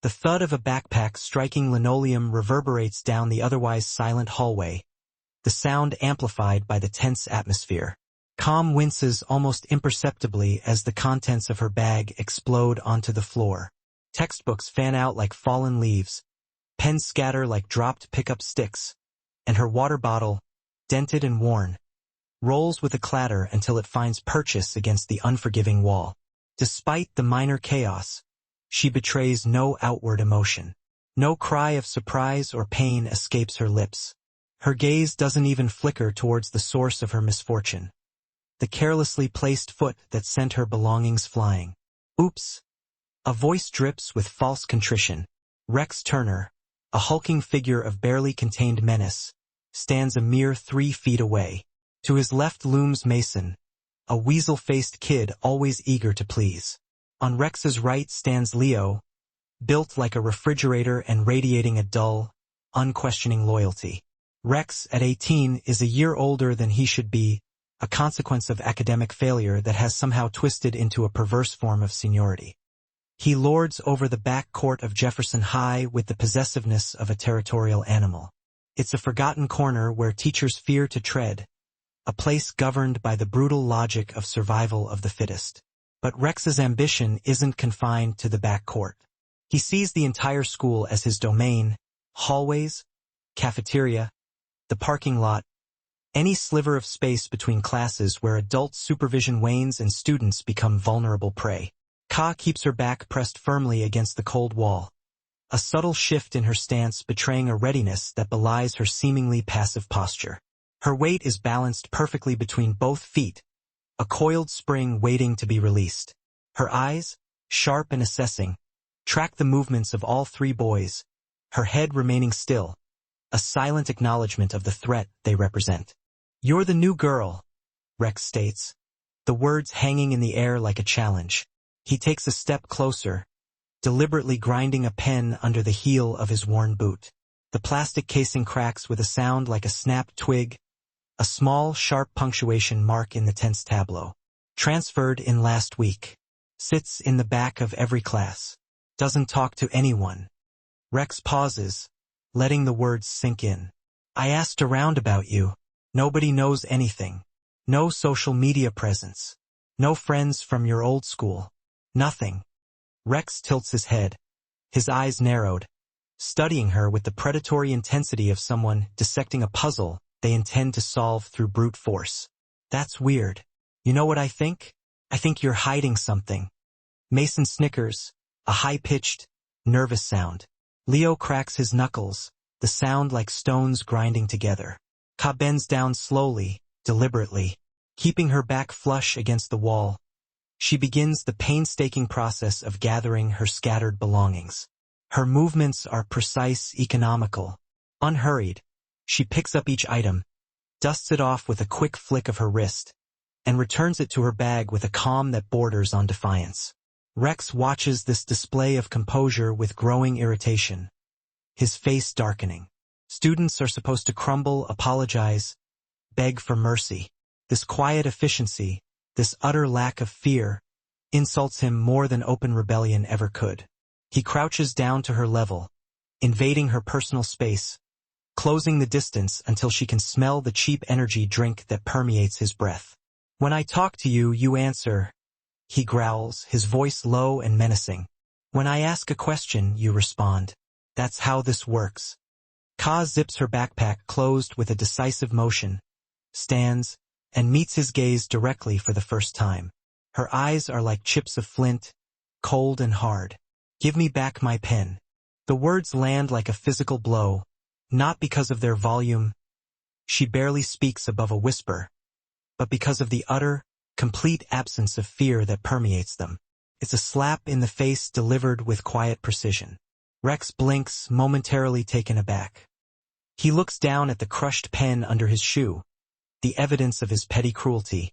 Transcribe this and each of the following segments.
The thud of a backpack striking linoleum reverberates down the otherwise silent hallway, the sound amplified by the tense atmosphere. Calm winces almost imperceptibly as the contents of her bag explode onto the floor. Textbooks fan out like fallen leaves, pens scatter like dropped pickup sticks, and her water bottle, dented and worn, rolls with a clatter until it finds purchase against the unforgiving wall. Despite the minor chaos, she betrays no outward emotion. No cry of surprise or pain escapes her lips. Her gaze doesn't even flicker towards the source of her misfortune, the carelessly placed foot that sent her belongings flying. Oops! A voice drips with false contrition. Rex Turner, a hulking figure of barely contained menace, stands a mere 3 feet away. To his left looms Mason, a weasel-faced kid always eager to please. On Rex's right stands Leo, built like a refrigerator and radiating a dull, unquestioning loyalty. Rex, at 18, is a year older than he should be, a consequence of academic failure that has somehow twisted into a perverse form of seniority. He lords over the back court of Jefferson High with the possessiveness of a territorial animal. It's a forgotten corner where teachers fear to tread, a place governed by the brutal logic of survival of the fittest. But Rex's ambition isn't confined to the back court. He sees the entire school as his domain, hallways, cafeteria, the parking lot, any sliver of space between classes where adult supervision wanes and students become vulnerable prey. Ka keeps her back pressed firmly against the cold wall, a subtle shift in her stance betraying a readiness that belies her seemingly passive posture. Her weight is balanced perfectly between both feet, a coiled spring waiting to be released. Her eyes, sharp and assessing, track the movements of all 3 boys, her head remaining still, a silent acknowledgement of the threat they represent. "You're the new girl," Rex states, the words hanging in the air like a challenge. He takes a step closer, deliberately grinding a pen under the heel of his worn boot. The plastic casing cracks with a sound like a snapped twig, a small, sharp punctuation mark in the tense tableau. "Transferred in last week. Sits in the back of every class. Doesn't talk to anyone." Rex pauses, letting the words sink in. "I asked around about you. Nobody knows anything. No social media presence. No friends from your old school. Nothing." Rex tilts his head, his eyes narrowed, studying her with the predatory intensity of someone dissecting a puzzle they intend to solve through brute force. "That's weird. You know what I think? I think you're hiding something." Mason snickers, a high-pitched, nervous sound. Leo cracks his knuckles, the sound like stones grinding together. Ka bends down slowly, deliberately, keeping her back flush against the wall. She begins the painstaking process of gathering her scattered belongings. Her movements are precise, economical, unhurried. She picks up each item, dusts it off with a quick flick of her wrist, and returns it to her bag with a calm that borders on defiance. Rex watches this display of composure with growing irritation, his face darkening. Students are supposed to crumble, apologize, beg for mercy. This quiet efficiency, this utter lack of fear, insults him more than open rebellion ever could. He crouches down to her level, invading her personal space, closing the distance until she can smell the cheap energy drink that permeates his breath. "When I talk to you, you answer," he growls, his voice low and menacing. "When I ask a question, you respond. That's how this works." Ka zips her backpack closed with a decisive motion, stands, and meets his gaze directly for the first time. Her eyes are like chips of flint, cold and hard. "Give me back my pen." The words land like a physical blow, not because of their volume. She barely speaks above a whisper, but because of the utter, complete absence of fear that permeates them. It's a slap in the face delivered with quiet precision. Rex blinks, momentarily taken aback. He looks down at the crushed pen under his shoe, the evidence of his petty cruelty,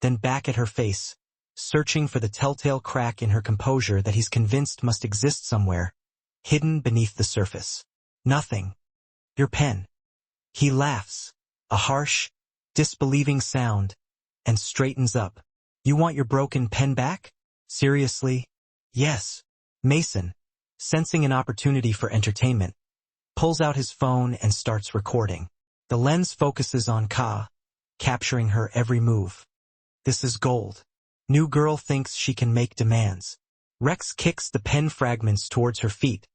then back at her face, searching for the telltale crack in her composure that he's convinced must exist somewhere, hidden beneath the surface. "Nothing. Your pen." He laughs, a harsh, disbelieving sound, and straightens up. "You want your broken pen back? Seriously?" "Yes." "Mason, sensing an opportunity for entertainment, pulls out his phone and starts recording. The lens focuses on Ka, capturing her every move. This is gold. New girl thinks she can make demands. Rex kicks the pen fragments towards her feet,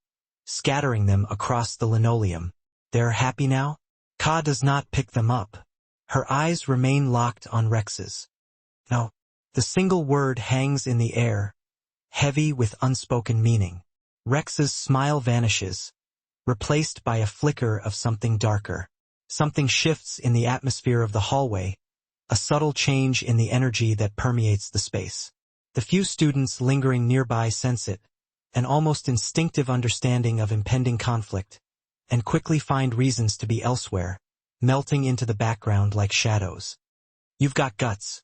scattering them across the linoleum. They're happy now? Ka does not pick them up. Her eyes remain locked on Rex's. No. The single word hangs in the air, heavy with unspoken meaning. Rex's smile vanishes, replaced by a flicker of something darker. Something shifts in the atmosphere of the hallway, a subtle change in the energy that permeates the space. The few students lingering nearby sense it, an almost instinctive understanding of impending conflict, and quickly find reasons to be elsewhere, melting into the background like shadows. You've got guts,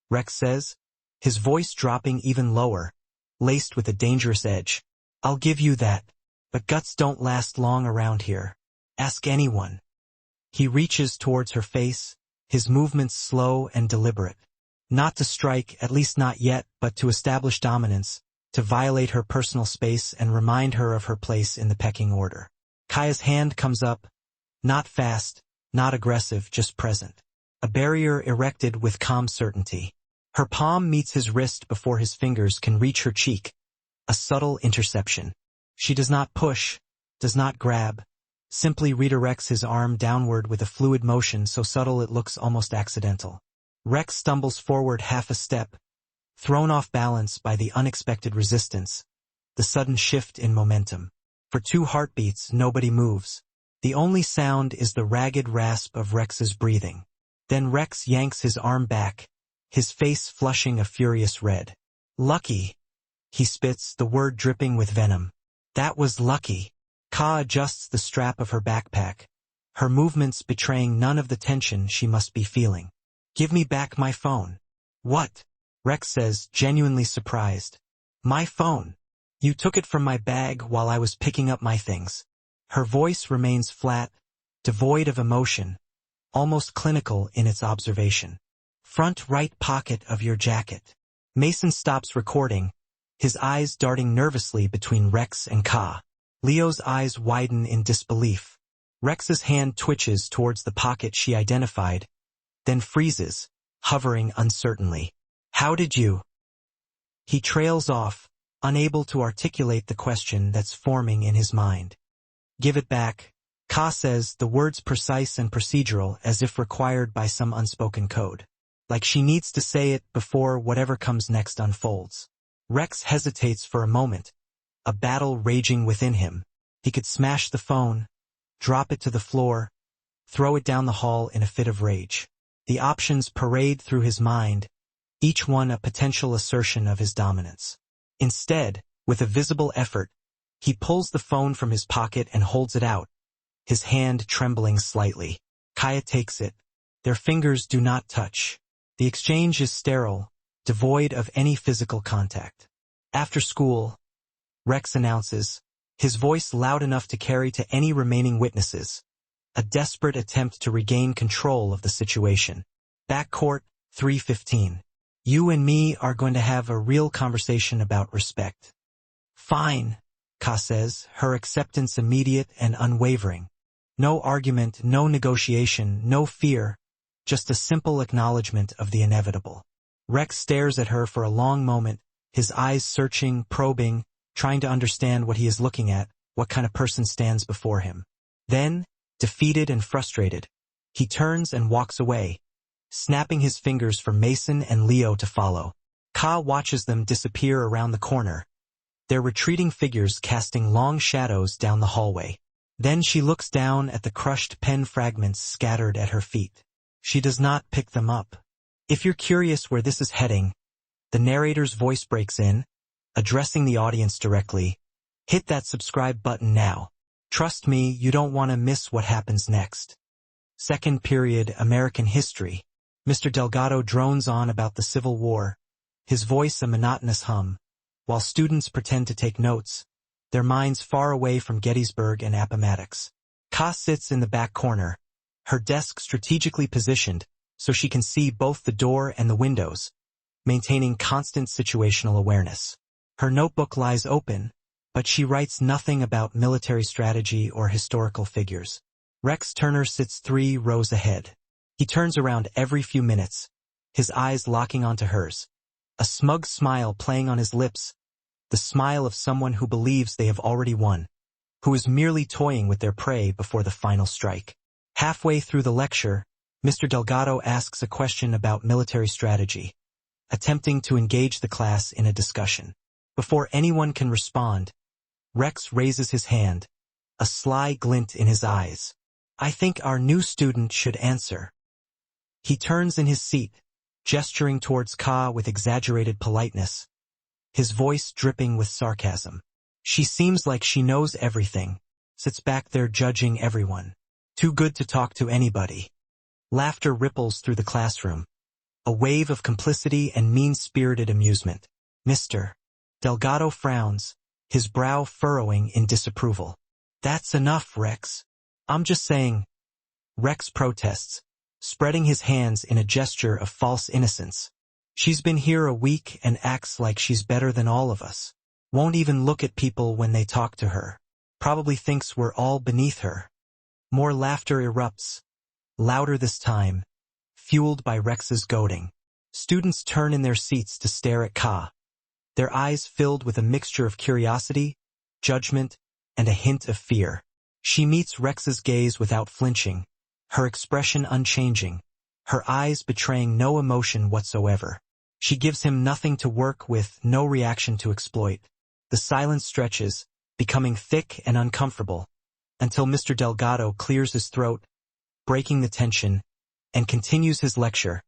Rex says, his voice dropping even lower, laced with a dangerous edge. I'll give you that, but guts don't last long around here. Ask anyone. He reaches towards her face, his movements slow and deliberate. Not to strike, at least not yet, but to establish dominance, to violate her personal space and remind her of her place in the pecking order. Kaya's hand comes up, not fast, not aggressive, just present. A barrier erected with calm certainty. Her palm meets his wrist before his fingers can reach her cheek, a subtle interception. She does not push, does not grab, simply redirects his arm downward with a fluid motion so subtle it looks almost accidental. Rex stumbles forward half a step, thrown off balance by the unexpected resistance, the sudden shift in momentum. For 2 heartbeats, nobody moves. The only sound is the ragged rasp of Rex's breathing. Then Rex yanks his arm back, his face flushing a furious red. Lucky, he spits, the word dripping with venom. That was lucky. Ka adjusts the strap of her backpack, her movements betraying none of the tension she must be feeling. Give me back my phone. What? Rex says, genuinely surprised. My phone. You took it from my bag while I was picking up my things. Her voice remains flat, devoid of emotion, almost clinical in its observation. Front right pocket of your jacket. Mason stops recording, his eyes darting nervously between Rex and Ka. Leo's eyes widen in disbelief. Rex's hand twitches towards the pocket she identified, then freezes, hovering uncertainly. How did you? He trails off, unable to articulate the question that's forming in his mind. Give it back, Ka says, the words precise and procedural as if required by some unspoken code. Like she needs to say it before whatever comes next unfolds. Rex hesitates for a moment, a battle raging within him. He could smash the phone, drop it to the floor, throw it down the hall in a fit of rage. The options parade through his mind, each one a potential assertion of his dominance. Instead, with a visible effort, he pulls the phone from his pocket and holds it out, his hand trembling slightly. Kaya takes it. Their fingers do not touch. The exchange is sterile, devoid of any physical contact. After school, Rex announces, his voice loud enough to carry to any remaining witnesses, a desperate attempt to regain control of the situation. Backcourt, 3:15. You and me are going to have a real conversation about respect. Fine, Ka says, her acceptance immediate and unwavering. No argument, no negotiation, no fear, just a simple acknowledgement of the inevitable. Rex stares at her for a long moment, his eyes searching, probing, trying to understand what he is looking at, what kind of person stands before him. Then, defeated and frustrated, he turns and walks away, snapping his fingers for Mason and Leo to follow. Ka watches them disappear around the corner, their retreating figures casting long shadows down the hallway. Then she looks down at the crushed pen fragments scattered at her feet. She does not pick them up. If you're curious where this is heading, the narrator's voice breaks in, addressing the audience directly. Hit that subscribe button now. Trust me, you don't want to miss what happens next. Second period American history. Mr. Delgado drones on about the Civil War, his voice a monotonous hum, while students pretend to take notes, their minds far away from Gettysburg and Appomattox. Ka sits in the back corner, her desk strategically positioned so she can see both the door and the windows, maintaining constant situational awareness. Her notebook lies open, but she writes nothing about military strategy or historical figures. Rex Turner sits 3 rows ahead. He turns around every few minutes, his eyes locking onto hers, a smug smile playing on his lips, the smile of someone who believes they have already won, who is merely toying with their prey before the final strike. Halfway through the lecture, Mr. Delgado asks a question about military strategy, attempting to engage the class in a discussion. Before anyone can respond, Rex raises his hand, a sly glint in his eyes. "I think our new student should answer." He turns in his seat, gesturing towards Ka with exaggerated politeness, his voice dripping with sarcasm. She seems like she knows everything, sits back there judging everyone. Too good to talk to anybody. Laughter ripples through the classroom, a wave of complicity and mean-spirited amusement. Mr. Delgado frowns, his brow furrowing in disapproval. "That's enough, Rex. I'm just saying." Rex protests, spreading his hands in a gesture of false innocence. "She's been here a week and acts like she's better than all of us. Won't even look at people when they talk to her. Probably thinks we're all beneath her." More laughter erupts, louder this time, fueled by Rex's goading. Students turn in their seats to stare at Ka, their eyes filled with a mixture of curiosity, judgment, and a hint of fear. She meets Rex's gaze without flinching, her expression unchanging, her eyes betraying no emotion whatsoever. She gives him nothing to work with, no reaction to exploit. The silence stretches, becoming thick and uncomfortable, until Mr. Delgado clears his throat, breaking the tension, and continues his lecture,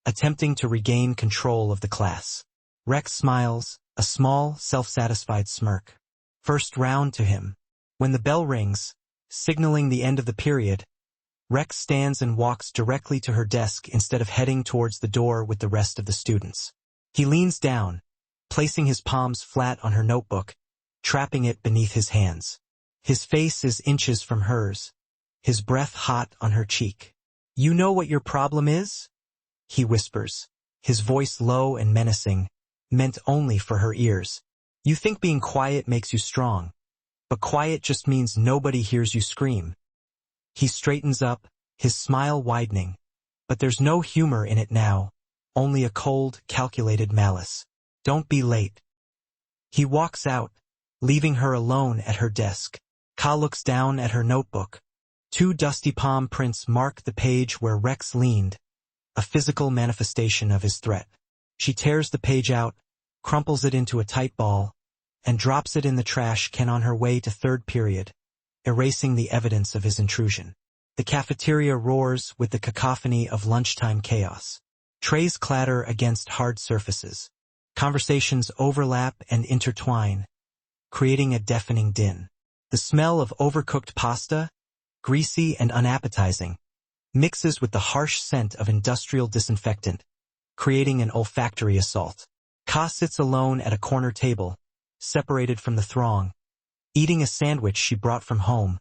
attempting to regain control of the class. Rex smiles, a small, self-satisfied smirk. First round to him. When the bell rings, signaling the end of the period, Rex stands and walks directly to her desk instead of heading towards the door with the rest of the students. He leans down, placing his palms flat on her notebook, trapping it beneath his hands. His face is inches from hers, his breath hot on her cheek. "You know what your problem is?" he whispers, his voice low and menacing, meant only for her ears. "You think being quiet makes you strong, but quiet just means nobody hears you scream." He straightens up, his smile widening, but there's no humor in it now, only a cold, calculated malice. "Don't be late." He walks out, leaving her alone at her desk. Ka looks down at her notebook. 2 dusty palm prints mark the page where Rex leaned, a physical manifestation of his threat. She tears the page out, crumples it into a tight ball, and drops it in the trash can on her way to 3rd period, erasing the evidence of his intrusion. The cafeteria roars with the cacophony of lunchtime chaos. Trays clatter against hard surfaces. Conversations overlap and intertwine, creating a deafening din. The smell of overcooked pasta, greasy and unappetizing, mixes with the harsh scent of industrial disinfectant, creating an olfactory assault. Ka sits alone at a corner table, separated from the throng, eating a sandwich she brought from home,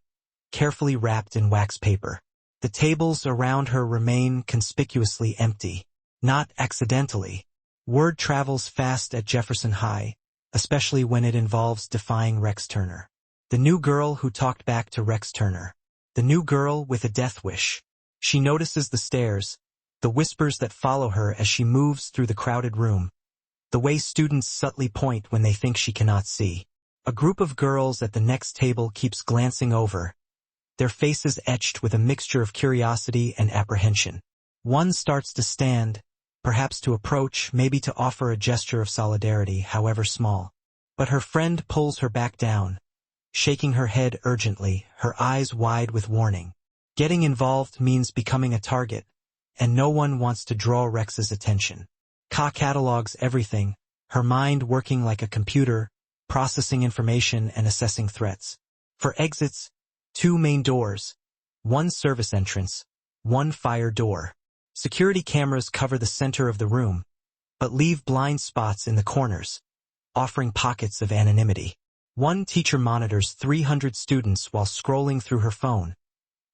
carefully wrapped in wax paper. The tables around her remain conspicuously empty, not accidentally. Word travels fast at Jefferson High, especially when it involves defying Rex Turner. The new girl who talked back to Rex Turner. The new girl with a death wish. She notices the stares, the whispers that follow her as she moves through the crowded room, the way students subtly point when they think she cannot see. A group of girls at the next table keeps glancing over, their faces etched with a mixture of curiosity and apprehension. One starts to stand, perhaps to approach, maybe to offer a gesture of solidarity, however small. But her friend pulls her back down, shaking her head urgently, her eyes wide with warning. Getting involved means becoming a target, and no one wants to draw Rex's attention. Ka catalogs everything, her mind working like a computer, processing information and assessing threats. For exits, 2 main doors, 1 service entrance, 1 fire door. Security cameras cover the center of the room, but leave blind spots in the corners, offering pockets of anonymity. 1 teacher monitors 300 students while scrolling through her phone,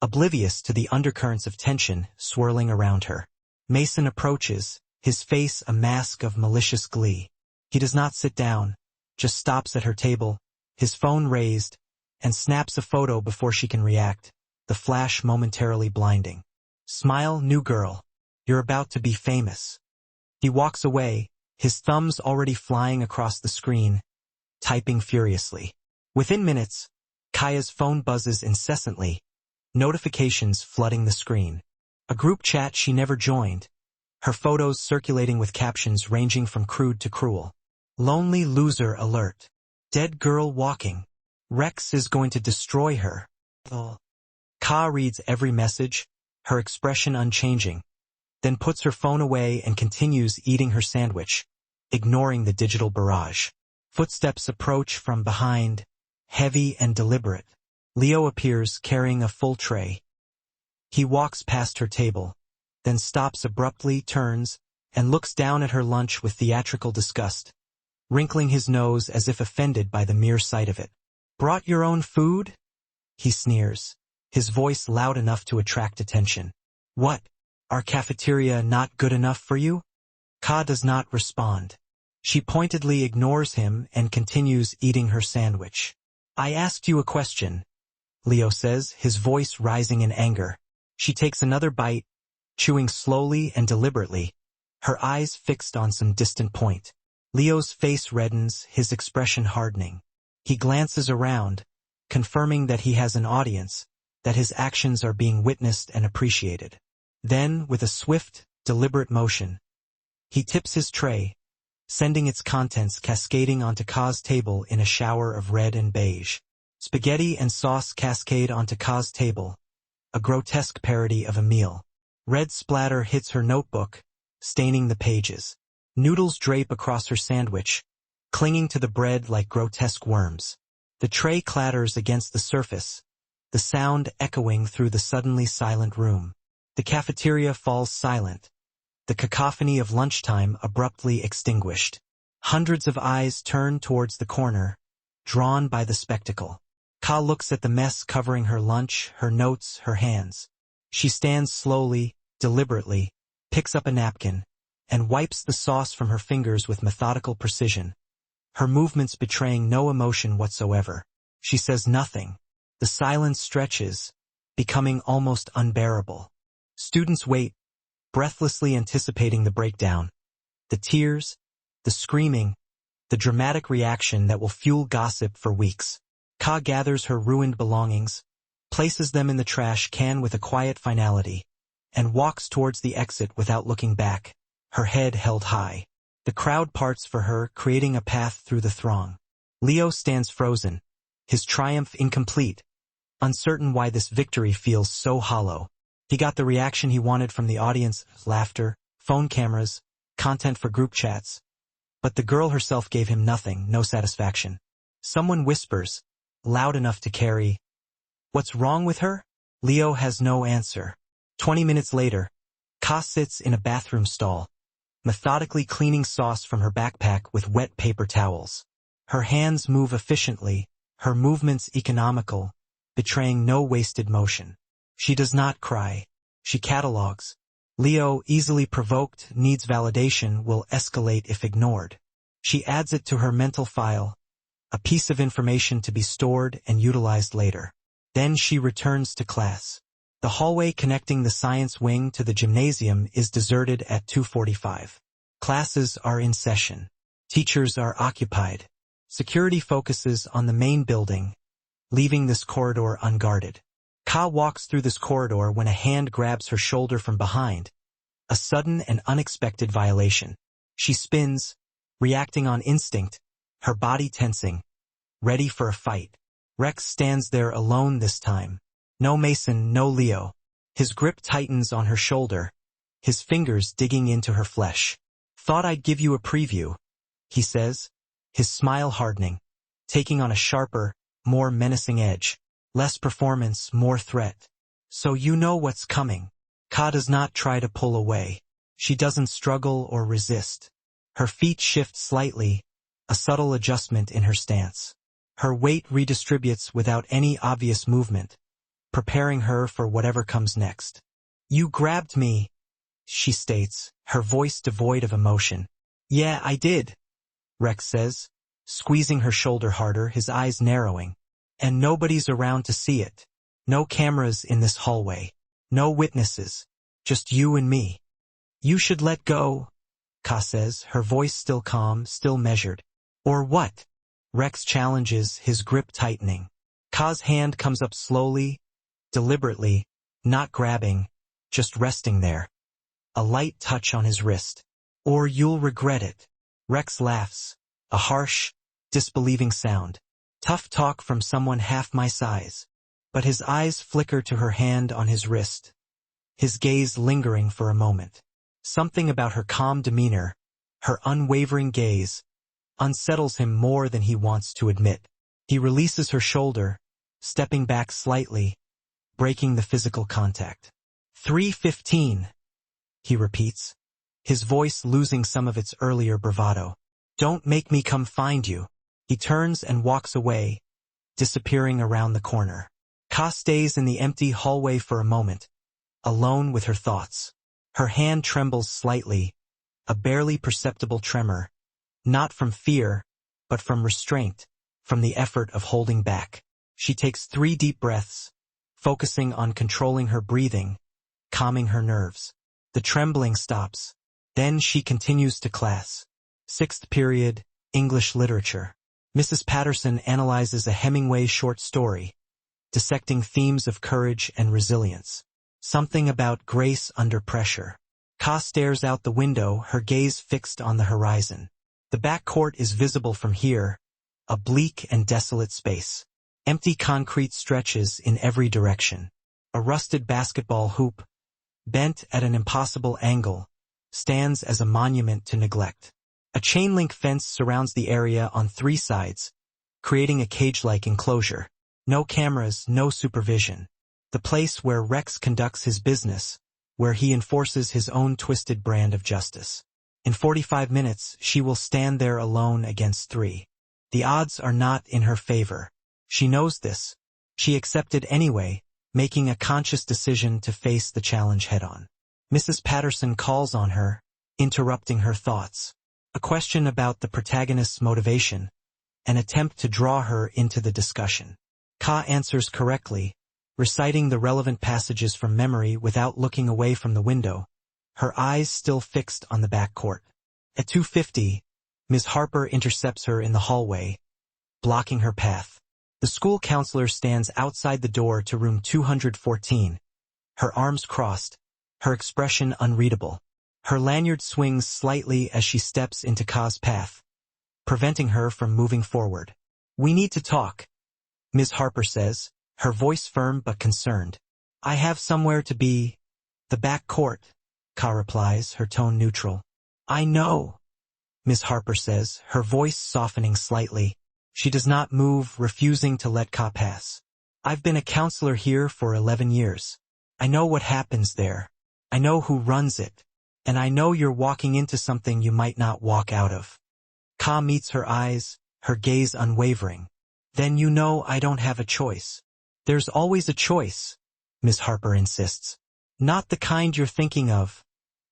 oblivious to the undercurrents of tension swirling around her. Mason approaches, his face a mask of malicious glee. He does not sit down, just stops at her table, his phone raised, and snaps a photo before she can react, the flash momentarily blinding. Smile, new girl. You're about to be famous. He walks away, his thumbs already flying across the screen, typing furiously. Within minutes, Kaya's phone buzzes incessantly, notifications flooding the screen. A group chat she never joined, her photos circulating with captions ranging from crude to cruel. Lonely loser alert. Dead girl walking. Rex is going to destroy her. Ka reads every message, her expression unchanging, then puts her phone away and continues eating her sandwich, ignoring the digital barrage. Footsteps approach from behind, heavy and deliberate. Leo appears carrying a full tray. He walks past her table, then stops abruptly, turns, and looks down at her lunch with theatrical disgust, wrinkling his nose as if offended by the mere sight of it. Brought your own food? He sneers, his voice loud enough to attract attention. What? Our cafeteria not good enough for you? Ka does not respond. She pointedly ignores him and continues eating her sandwich. I asked you a question, Leo says, his voice rising in anger. She takes another bite, chewing slowly and deliberately, her eyes fixed on some distant point. Leo's face reddens, his expression hardening. He glances around, confirming that he has an audience, that his actions are being witnessed and appreciated. Then, with a swift, deliberate motion, he tips his tray, sending its contents cascading onto Ka's table in a shower of red and beige. Spaghetti and sauce cascade onto Ka's table, a grotesque parody of a meal. Red splatter hits her notebook, staining the pages. Noodles drape across her sandwich, clinging to the bread like grotesque worms. The tray clatters against the surface, the sound echoing through the suddenly silent room. The cafeteria falls silent, the cacophony of lunchtime abruptly extinguished. Hundreds of eyes turn towards the corner, drawn by the spectacle. Ka looks at the mess covering her lunch, her notes, her hands. She stands slowly, deliberately, picks up a napkin, and wipes the sauce from her fingers with methodical precision, her movements betraying no emotion whatsoever. She says nothing. The silence stretches, becoming almost unbearable. Students wait, breathlessly anticipating the breakdown. The tears, the screaming, the dramatic reaction that will fuel gossip for weeks. Ka gathers her ruined belongings, places them in the trash can with a quiet finality, and walks towards the exit without looking back, her head held high. The crowd parts for her, creating a path through the throng. Leo stands frozen, his triumph incomplete, uncertain why this victory feels so hollow. He got the reaction he wanted from the audience, laughter, phone cameras, content for group chats. But the girl herself gave him nothing, no satisfaction. Someone whispers, loud enough to carry. What's wrong with her? Leo has no answer. 20 minutes later, Ka sits in a bathroom stall, methodically cleaning sauce from her backpack with wet paper towels. Her hands move efficiently, her movements economical, betraying no wasted motion. She does not cry. She catalogs. Leo, easily provoked, needs validation, will escalate if ignored. She adds it to her mental file, a piece of information to be stored and utilized later. Then she returns to class. The hallway connecting the science wing to the gymnasium is deserted at 2:45. Classes are in session. Teachers are occupied. Security focuses on the main building, leaving this corridor unguarded. Ka walks through this corridor when a hand grabs her shoulder from behind, a sudden and unexpected violation. She spins, reacting on instinct, her body tensing, ready for a fight. Rex stands there alone this time. No Mason, no Leo. His grip tightens on her shoulder, his fingers digging into her flesh. Thought I'd give you a preview, he says, his smile hardening, taking on a sharper, more menacing edge. Less performance, more threat. So you know what's coming. Ka does not try to pull away. She doesn't struggle or resist. Her feet shift slightly, a subtle adjustment in her stance. Her weight redistributes without any obvious movement, preparing her for whatever comes next. You grabbed me, she states, her voice devoid of emotion. Yeah, I did, Rex says, squeezing her shoulder harder, his eyes narrowing. And nobody's around to see it. No cameras in this hallway. No witnesses. Just you and me. You should let go, Ka says, her voice still calm, still measured. Or what? Rex challenges, his grip tightening. Ka's hand comes up slowly, deliberately, not grabbing, just resting there. A light touch on his wrist. Or you'll regret it. Rex laughs. A harsh, disbelieving sound. Tough talk from someone half my size. But his eyes flicker to her hand on his wrist. His gaze lingering for a moment. Something about her calm demeanor, her unwavering gaze, unsettles him more than he wants to admit. He releases her shoulder, stepping back slightly, breaking the physical contact. 3:15, he repeats, his voice losing some of its earlier bravado. Don't make me come find you. He turns and walks away, disappearing around the corner. Ka stays in the empty hallway for a moment, alone with her thoughts. Her hand trembles slightly, a barely perceptible tremor, not from fear, but from restraint, from the effort of holding back. She takes 3 deep breaths, focusing on controlling her breathing, calming her nerves. The trembling stops. Then she continues to class. 6th period, English literature. Mrs. Patterson analyzes a Hemingway short story, dissecting themes of courage and resilience. Something about grace under pressure. Ka stares out the window, her gaze fixed on the horizon. The back court is visible from here, a bleak and desolate space. Empty concrete stretches in every direction. A rusted basketball hoop, bent at an impossible angle, stands as a monument to neglect. A chain-link fence surrounds the area on 3 sides, creating a cage-like enclosure. No cameras, no supervision. The place where Rex conducts his business, where he enforces his own twisted brand of justice. In 45 minutes, she will stand there alone against 3. The odds are not in her favor. She knows this. She accepted anyway, making a conscious decision to face the challenge head-on. Mrs. Patterson calls on her, interrupting her thoughts. A question about the protagonist's motivation, an attempt to draw her into the discussion. Ka answers correctly, reciting the relevant passages from memory without looking away from the window, her eyes still fixed on the back court. At 2:50, Ms. Harper intercepts her in the hallway, blocking her path. The school counselor stands outside the door to room 214, her arms crossed, her expression unreadable. Her lanyard swings slightly as she steps into Ka's path, preventing her from moving forward. We need to talk, Ms. Harper says, her voice firm but concerned. I have somewhere to be. The back court, Ka replies, her tone neutral. I know, Ms. Harper says, her voice softening slightly. She does not move, refusing to let Ka pass. I've been a counselor here for 11 years. I know what happens there. I know who runs it. And I know you're walking into something you might not walk out of. Ka meets her eyes, her gaze unwavering. Then you know I don't have a choice. There's always a choice, Ms. Harper insists. Not the kind you're thinking of,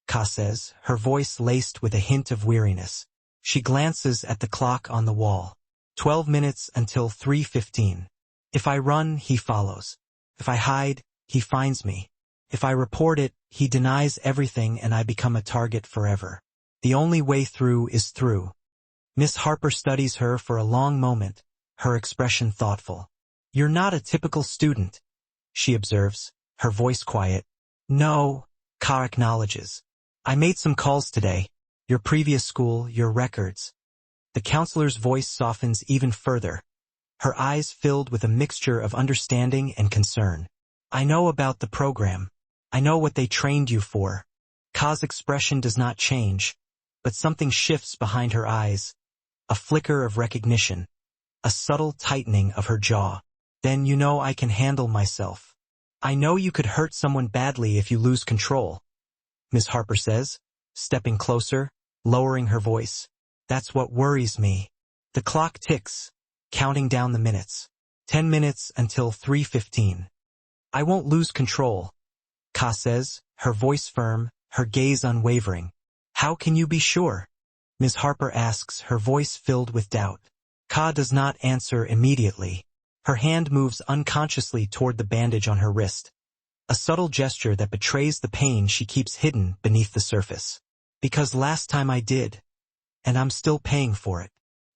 Ka says, her voice laced with a hint of weariness. She glances at the clock on the wall. 12 minutes until 3:15. If I run, he follows. If I hide, he finds me. If I report it, he denies everything and I become a target forever. The only way through is through. Miss Harper studies her for a long moment, her expression thoughtful. You're not a typical student, she observes, her voice quiet. No, Ka acknowledges. I made some calls today. Your previous school, your records. The counselor's voice softens even further, her eyes filled with a mixture of understanding and concern. I know about the program. I know what they trained you for. Ka's expression does not change, but something shifts behind her eyes. A flicker of recognition, a subtle tightening of her jaw. Then you know I can handle myself. I know you could hurt someone badly if you lose control, Miss Harper says, stepping closer, lowering her voice. That's what worries me. The clock ticks, counting down the minutes. 10 minutes until 3:15. I won't lose control, Ka says, her voice firm, her gaze unwavering. How can you be sure? Ms. Harper asks, her voice filled with doubt. Ka does not answer immediately. Her hand moves unconsciously toward the bandage on her wrist, a subtle gesture that betrays the pain she keeps hidden beneath the surface. Because last time I did, and I'm still paying for it.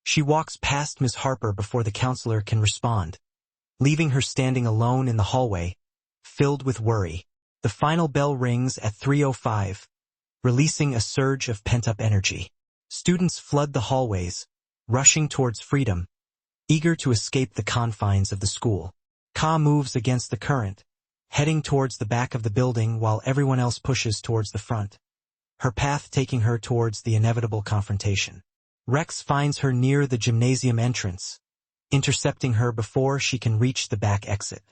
She walks past Ms. Harper before the counselor can respond, leaving her standing alone in the hallway, filled with worry. The final bell rings at 3:05, releasing a surge of pent-up energy. Students flood the hallways, rushing towards freedom, eager to escape the confines of the school. Ka moves against the current, heading towards the back of the building while everyone else pushes towards the front, her path taking her towards the inevitable confrontation. Rex finds her near the gymnasium entrance, intercepting her before she can reach the back exit.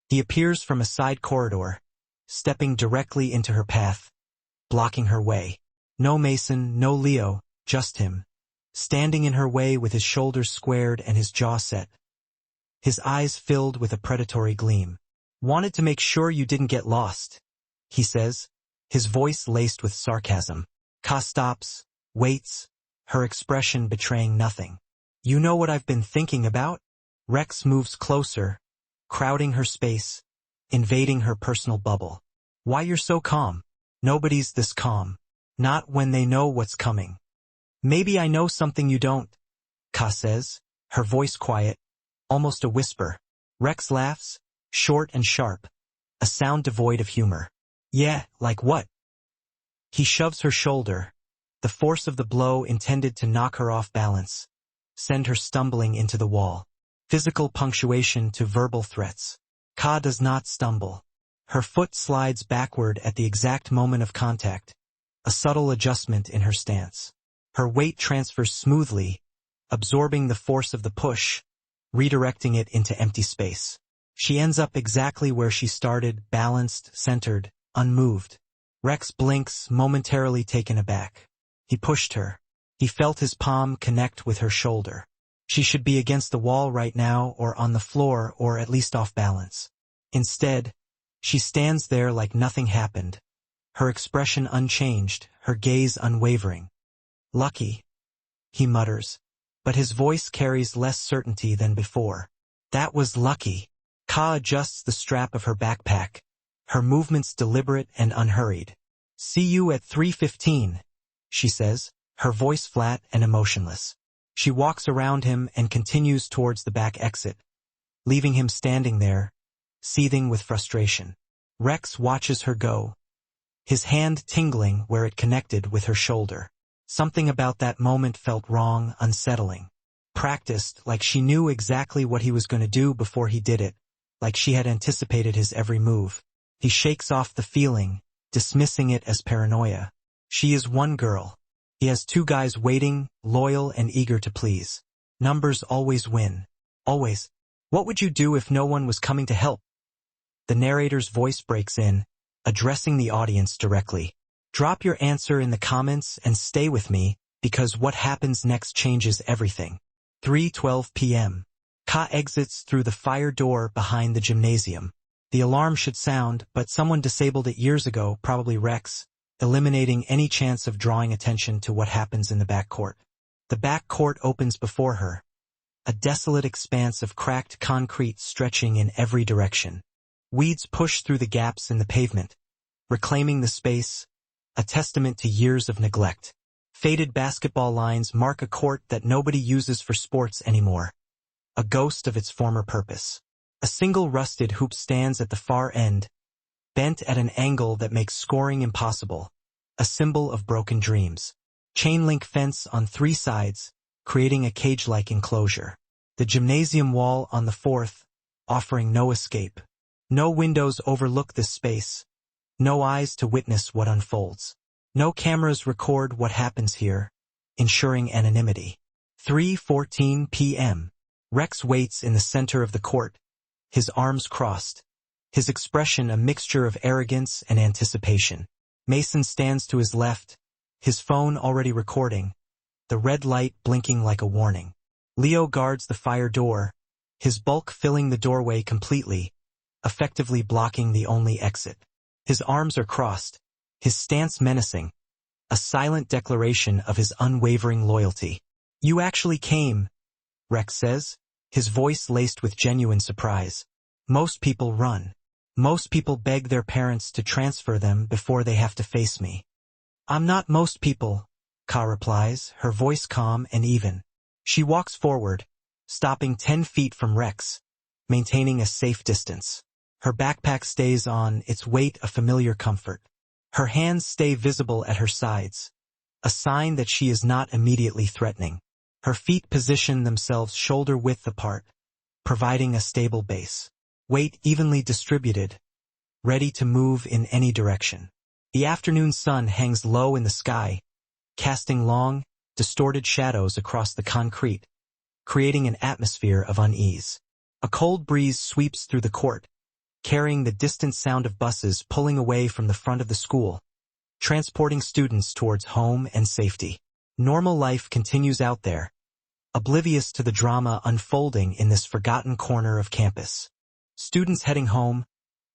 He appears from a side corridor, stepping directly into her path, blocking her way. No Mason, no Leo, just him, standing in her way with his shoulders squared and his jaw set, his eyes filled with a predatory gleam. "Wanted to make sure you didn't get lost," he says, his voice laced with sarcasm. Ka stops, waits, her expression betraying nothing. "You know what I've been thinking about?" Rex moves closer, crowding her space, invading her personal bubble. "Why you're so calm? Nobody's this calm. Not when they know what's coming." "Maybe I know something you don't," Ka says, her voice quiet, almost a whisper. Rex laughs, short and sharp, a sound devoid of humor. "Yeah, like what?" He shoves her shoulder, the force of the blow intended to knock her off balance, send her stumbling into the wall. Physical punctuation to verbal threats. Ka does not stumble. Her foot slides backward at the exact moment of contact, a subtle adjustment in her stance. Her weight transfers smoothly, absorbing the force of the push, redirecting it into empty space. She ends up exactly where she started, balanced, centered, unmoved. Rex blinks, momentarily taken aback. He pushed her. He felt his palm connect with her shoulder. She should be against the wall right now, or on the floor, or at least off balance. Instead, she stands there like nothing happened, her expression unchanged, her gaze unwavering. "Lucky," he mutters, but his voice carries less certainty than before. "That was lucky." Ka adjusts the strap of her backpack, her movements deliberate and unhurried. "See you at 3:15, she says, her voice flat and emotionless. She walks around him and continues towards the back exit, leaving him standing there, seething with frustration. Rex watches her go, his hand tingling where it connected with her shoulder. Something about that moment felt wrong, unsettling. Practiced, like she knew exactly what he was going to do before he did it, like she had anticipated his every move. He shakes off the feeling, dismissing it as paranoia. She is one girl. He has two guys waiting, loyal and eager to please. Numbers always win. Always. What would you do if no one was coming to help? The narrator's voice breaks in, addressing the audience directly. Drop your answer in the comments and stay with me, because what happens next changes everything. 3:12 p.m. Ka exits through the fire door behind the gymnasium. The alarm should sound, but someone disabled it years ago, probably Rex, eliminating any chance of drawing attention to what happens in the back court. The back court opens before her, a desolate expanse of cracked concrete stretching in every direction. Weeds push through the gaps in the pavement, reclaiming the space, a testament to years of neglect. Faded basketball lines mark a court that nobody uses for sports anymore, a ghost of its former purpose. A single rusted hoop stands at the far end, bent at an angle that makes scoring impossible, a symbol of broken dreams. Chain-link fence on three sides, creating a cage-like enclosure. The gymnasium wall on the fourth, offering no escape. No windows overlook this space, no eyes to witness what unfolds. No cameras record what happens here, ensuring anonymity. 3:14 p.m. Rex waits in the center of the court, his arms crossed, his expression a mixture of arrogance and anticipation. Mason stands to his left, his phone already recording, the red light blinking like a warning. Leo guards the fire door, his bulk filling the doorway completely, effectively blocking the only exit. His arms are crossed, his stance menacing, a silent declaration of his unwavering loyalty. "You actually came," Rex says, his voice laced with genuine surprise. Most people run. Most people beg their parents to transfer them before they have to face me. I'm not most people, Ka replies, her voice calm and even. She walks forward, stopping 10 feet from Rex, maintaining a safe distance. Her backpack stays on, its weight a familiar comfort. Her hands stay visible at her sides, a sign that she is not immediately threatening. Her feet position themselves shoulder-width apart, providing a stable base. Weight evenly distributed, ready to move in any direction. The afternoon sun hangs low in the sky, casting long, distorted shadows across the concrete, creating an atmosphere of unease. A cold breeze sweeps through the court, carrying the distant sound of buses pulling away from the front of the school, transporting students towards home and safety. Normal life continues out there, oblivious to the drama unfolding in this forgotten corner of campus. Students heading home,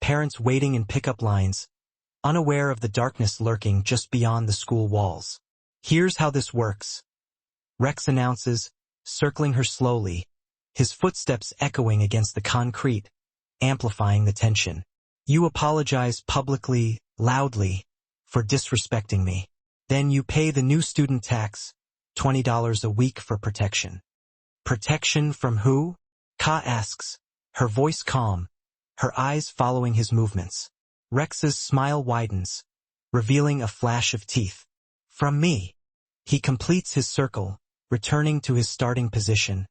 parents waiting in pickup lines, unaware of the darkness lurking just beyond the school walls. Here's how this works, Rex announces, circling her slowly, his footsteps echoing against the concrete, amplifying the tension. You apologize publicly, loudly, for disrespecting me. Then you pay the new student tax, $20 a week for protection. Protection from who? Ka asks, her voice calm, her eyes following his movements. Rex's smile widens, revealing a flash of teeth. From me. He completes his circle, returning to his starting position,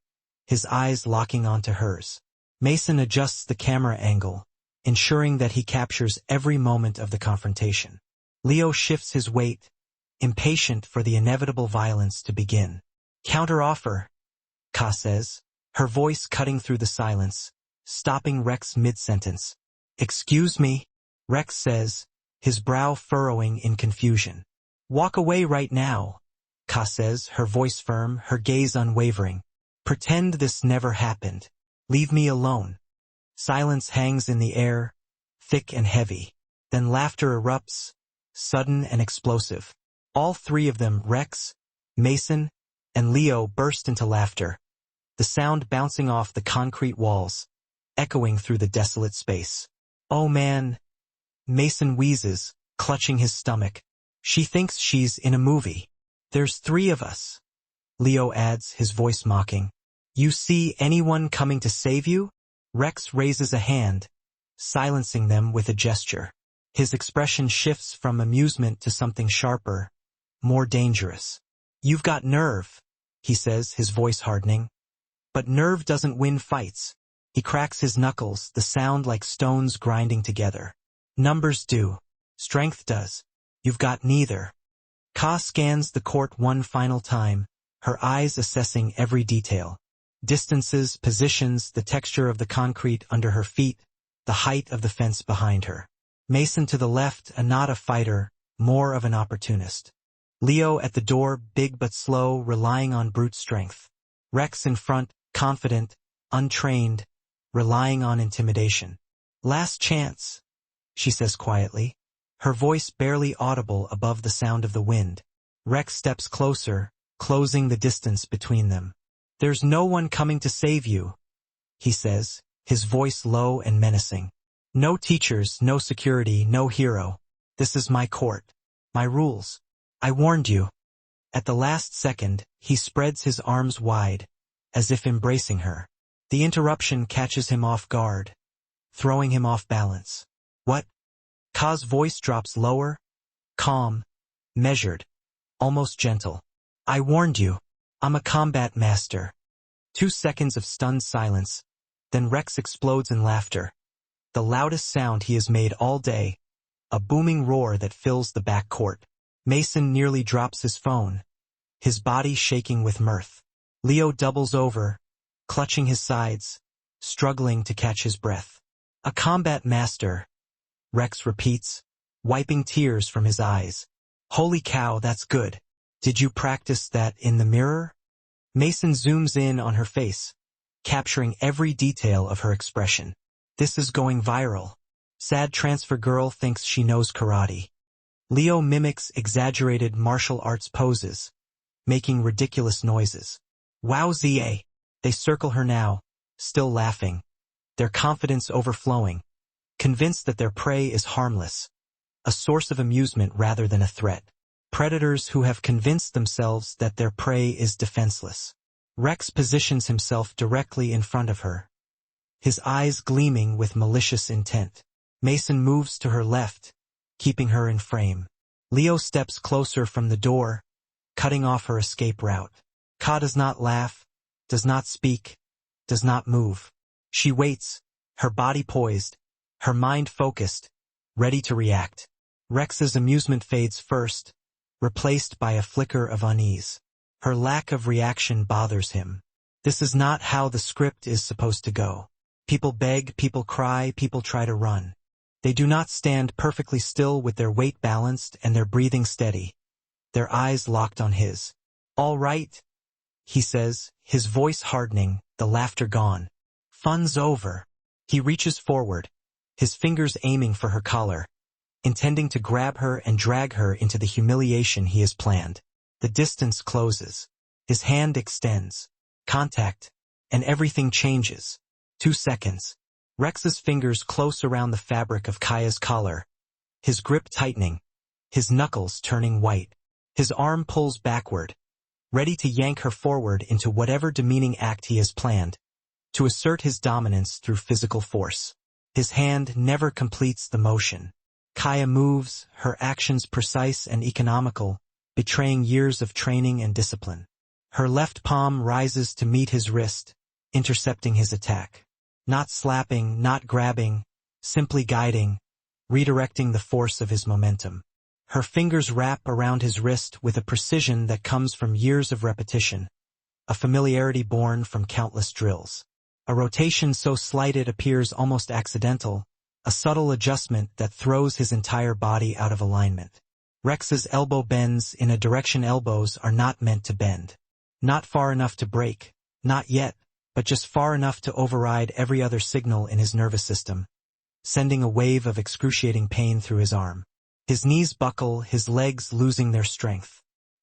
his eyes locking onto hers. Mason adjusts the camera angle, ensuring that he captures every moment of the confrontation. Leo shifts his weight, impatient for the inevitable violence to begin. Counter-offer, Ka says, her voice cutting through the silence, stopping Rex mid-sentence. Excuse me, Rex says, his brow furrowing in confusion. Walk away right now, Ka says, her voice firm, her gaze unwavering. Pretend this never happened. Leave me alone. Silence hangs in the air, thick and heavy. Then laughter erupts, sudden and explosive. All three of them, Rex, Mason, and Leo, burst into laughter, the sound bouncing off the concrete walls, echoing through the desolate space. Oh man, Mason wheezes, clutching his stomach. She thinks she's in a movie. There's 3 of us. Leo adds, his voice mocking. You see anyone coming to save you? Rex raises a hand, silencing them with a gesture. His expression shifts from amusement to something sharper, more dangerous. You've got nerve, he says, his voice hardening. But nerve doesn't win fights. He cracks his knuckles, the sound like stones grinding together. Numbers do. Strength does. You've got neither. Ka scans the court one final time, her eyes assessing every detail. Distances, positions, the texture of the concrete under her feet, the height of the fence behind her. Mason to the left, not a fighter, more of an opportunist. Leo at the door, big but slow, relying on brute strength. Rex in front, confident, untrained, relying on intimidation. Last chance, she says quietly, her voice barely audible above the sound of the wind. Rex steps closer, closing the distance between them. There's no one coming to save you, he says, his voice low and menacing. No teachers, no security, no hero. This is my court. My rules. I warned you. At the last second, he spreads his arms wide, as if embracing her. The interruption catches him off guard, throwing him off balance. What? Ka's voice drops lower, calm, measured, almost gentle. I warned you. I'm a combat master. 2 seconds of stunned silence, then Rex explodes in laughter. The loudest sound he has made all day, a booming roar that fills the back court. Mason nearly drops his phone, his body shaking with mirth. Leo doubles over, clutching his sides, struggling to catch his breath. A combat master, Rex repeats, wiping tears from his eyes. Holy cow, that's good. Did you practice that in the mirror? Mason zooms in on her face, capturing every detail of her expression. This is going viral. Sad transfer girl thinks she knows karate. Leo mimics exaggerated martial arts poses, making ridiculous noises. Wowza! They circle her now, still laughing, their confidence overflowing, convinced that their prey is harmless, a source of amusement rather than a threat. Predators who have convinced themselves that their prey is defenseless. Rex positions himself directly in front of her, his eyes gleaming with malicious intent. Mason moves to her left, keeping her in frame. Leo steps closer from the door, cutting off her escape route. Ka does not laugh, does not speak, does not move. She waits, her body poised, her mind focused, ready to react. Rex's amusement fades first, replaced by a flicker of unease. Her lack of reaction bothers him. This is not how the script is supposed to go. People beg, people cry, people try to run. They do not stand perfectly still with their weight balanced and their breathing steady, their eyes locked on his. "All right," he says, his voice hardening, the laughter gone. "Fun's over." He reaches forward, his fingers aiming for her collar, intending to grab her and drag her into the humiliation he has planned. The distance closes. His hand extends. Contact. And everything changes. 2 seconds. Rex's fingers close around the fabric of Kaya's collar, his grip tightening, his knuckles turning white. His arm pulls backward, ready to yank her forward into whatever demeaning act he has planned, to assert his dominance through physical force. His hand never completes the motion. Kaya moves, her actions precise and economical, betraying years of training and discipline. Her left palm rises to meet his wrist, intercepting his attack. Not slapping, not grabbing, simply guiding, redirecting the force of his momentum. Her fingers wrap around his wrist with a precision that comes from years of repetition, a familiarity born from countless drills. A rotation so slight it appears almost accidental, a subtle adjustment that throws his entire body out of alignment. Rex's elbow bends in a direction elbows are not meant to bend. Not far enough to break, not yet, but just far enough to override every other signal in his nervous system, sending a wave of excruciating pain through his arm. His knees buckle, his legs losing their strength.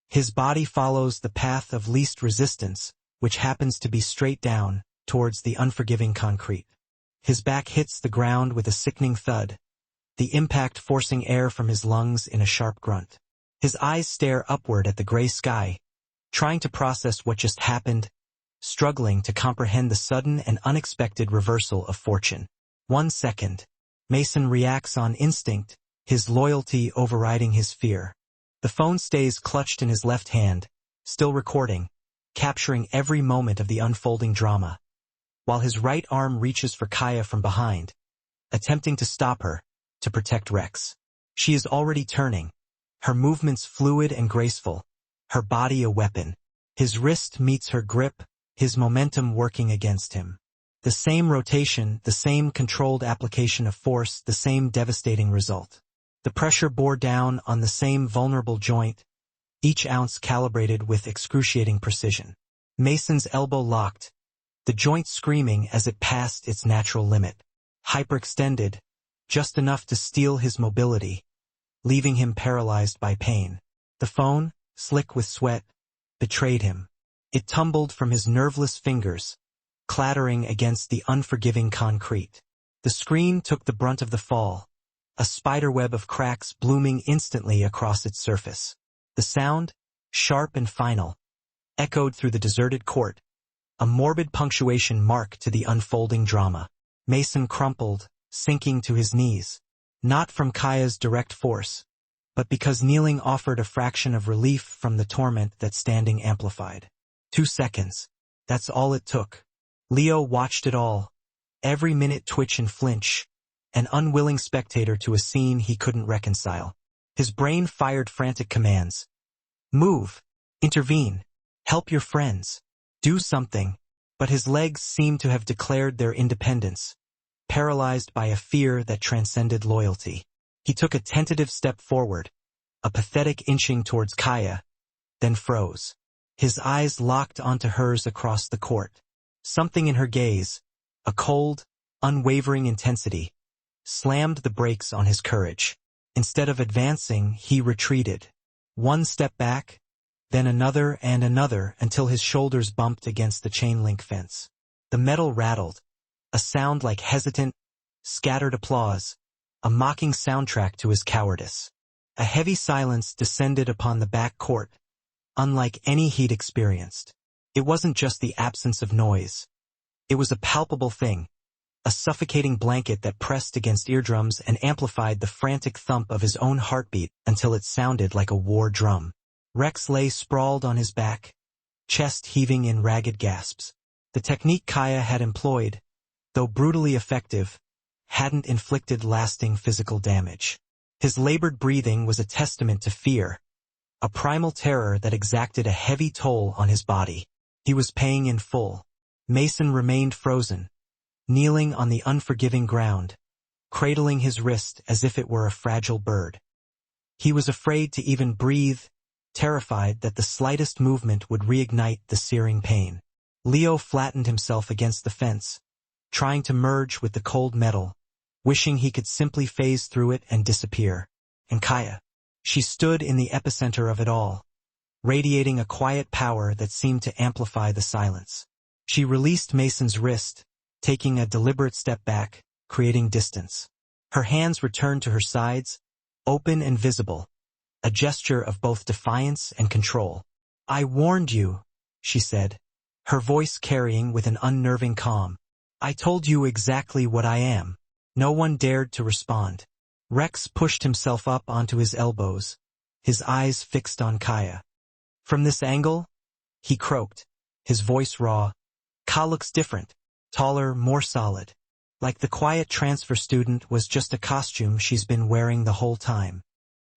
His body follows the path of least resistance, which happens to be straight down, towards the unforgiving concrete. His back hits the ground with a sickening thud, the impact forcing air from his lungs in a sharp grunt. His eyes stare upward at the gray sky, trying to process what just happened, struggling to comprehend the sudden and unexpected reversal of fortune. 1 second. Mason reacts on instinct, his loyalty overriding his fear. The phone stays clutched in his left hand, still recording, capturing every moment of the unfolding drama, while his right arm reaches for Kaya from behind, attempting to stop her, to protect Rex. She is already turning, her movements fluid and graceful, her body a weapon. His wrist meets her grip, his momentum working against him. The same rotation, the same controlled application of force, the same devastating result. The pressure bore down on the same vulnerable joint, each ounce calibrated with excruciating precision. Mason's elbow locked, the joint screaming as it passed its natural limit. Hyperextended, just enough to steal his mobility, leaving him paralyzed by pain. The phone, slick with sweat, betrayed him. It tumbled from his nerveless fingers, clattering against the unforgiving concrete. The screen took the brunt of the fall, a spiderweb of cracks blooming instantly across its surface. The sound, sharp and final, echoed through the deserted court, a morbid punctuation mark to the unfolding drama. Mason crumpled, sinking to his knees, not from Kaya's direct force, but because kneeling offered a fraction of relief from the torment that standing amplified. 2 seconds. That's all it took. Leo watched it all, every minute twitch and flinch, an unwilling spectator to a scene he couldn't reconcile. His brain fired frantic commands. Move, intervene, help your friends, do something, but his legs seemed to have declared their independence, paralyzed by a fear that transcended loyalty. He took a tentative step forward, a pathetic inching towards Kaya, then froze. His eyes locked onto hers across the court. Something in her gaze, a cold, unwavering intensity, slammed the brakes on his courage. Instead of advancing, he retreated. 1 step back, then another and another until his shoulders bumped against the chain-link fence. The metal rattled, a sound like hesitant, scattered applause, a mocking soundtrack to his cowardice. A heavy silence descended upon the back court, unlike any he'd experienced. It wasn't just the absence of noise. It was a palpable thing, a suffocating blanket that pressed against eardrums and amplified the frantic thump of his own heartbeat until it sounded like a war drum. Rex lay sprawled on his back, chest heaving in ragged gasps. The technique Kaya had employed, though brutally effective, hadn't inflicted lasting physical damage. His labored breathing was a testament to fear, a primal terror that exacted a heavy toll on his body. He was paying in full. Mason remained frozen, kneeling on the unforgiving ground, cradling his wrist as if it were a fragile bird. He was afraid to even breathe, terrified that the slightest movement would reignite the searing pain. Leo flattened himself against the fence, trying to merge with the cold metal, wishing he could simply phase through it and disappear. And Kaya, she stood in the epicenter of it all, radiating a quiet power that seemed to amplify the silence. She released Mason's wrist, taking a deliberate step back, creating distance. Her hands returned to her sides, open and visible, a gesture of both defiance and control. "I warned you," she said, her voice carrying with an unnerving calm. "I told you exactly what I am." No one dared to respond. Rex pushed himself up onto his elbows, his eyes fixed on Kaya. "From this angle," he croaked, his voice raw, "Ka looks different, taller, more solid. Like the quiet transfer student was just a costume she's been wearing the whole time."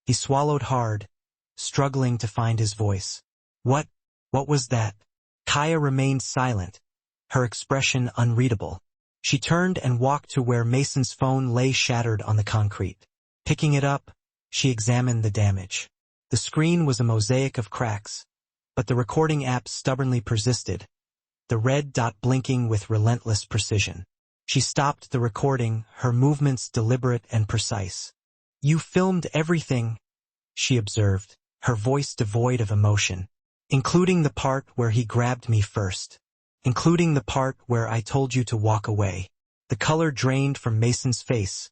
He swallowed hard, struggling to find his voice. What was that?" Kaya remained silent, her expression unreadable. She turned and walked to where Mason's phone lay shattered on the concrete. Picking it up, she examined the damage. The screen was a mosaic of cracks, but the recording app stubbornly persisted, the red dot blinking with relentless precision. She stopped the recording, her movements deliberate and precise. "You filmed everything," she observed, her voice devoid of emotion. "Including the part where he grabbed me first. Including the part where I told you to walk away." The color drained from Mason's face,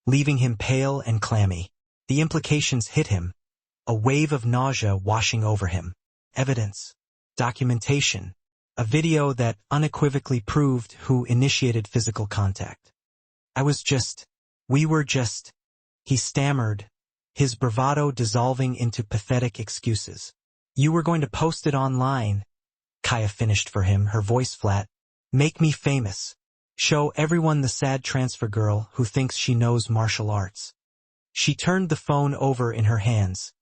leaving him pale and clammy. The implications hit him, a wave of nausea washing over him. Evidence. Documentation. A video that unequivocally proved who initiated physical contact. We were just, he stammered, his bravado dissolving into pathetic excuses. "You were going to post it online," Kaya finished for him, her voice flat. "Make me famous. Show everyone the sad transfer girl who thinks she knows martial arts." She turned the phone over in her hands,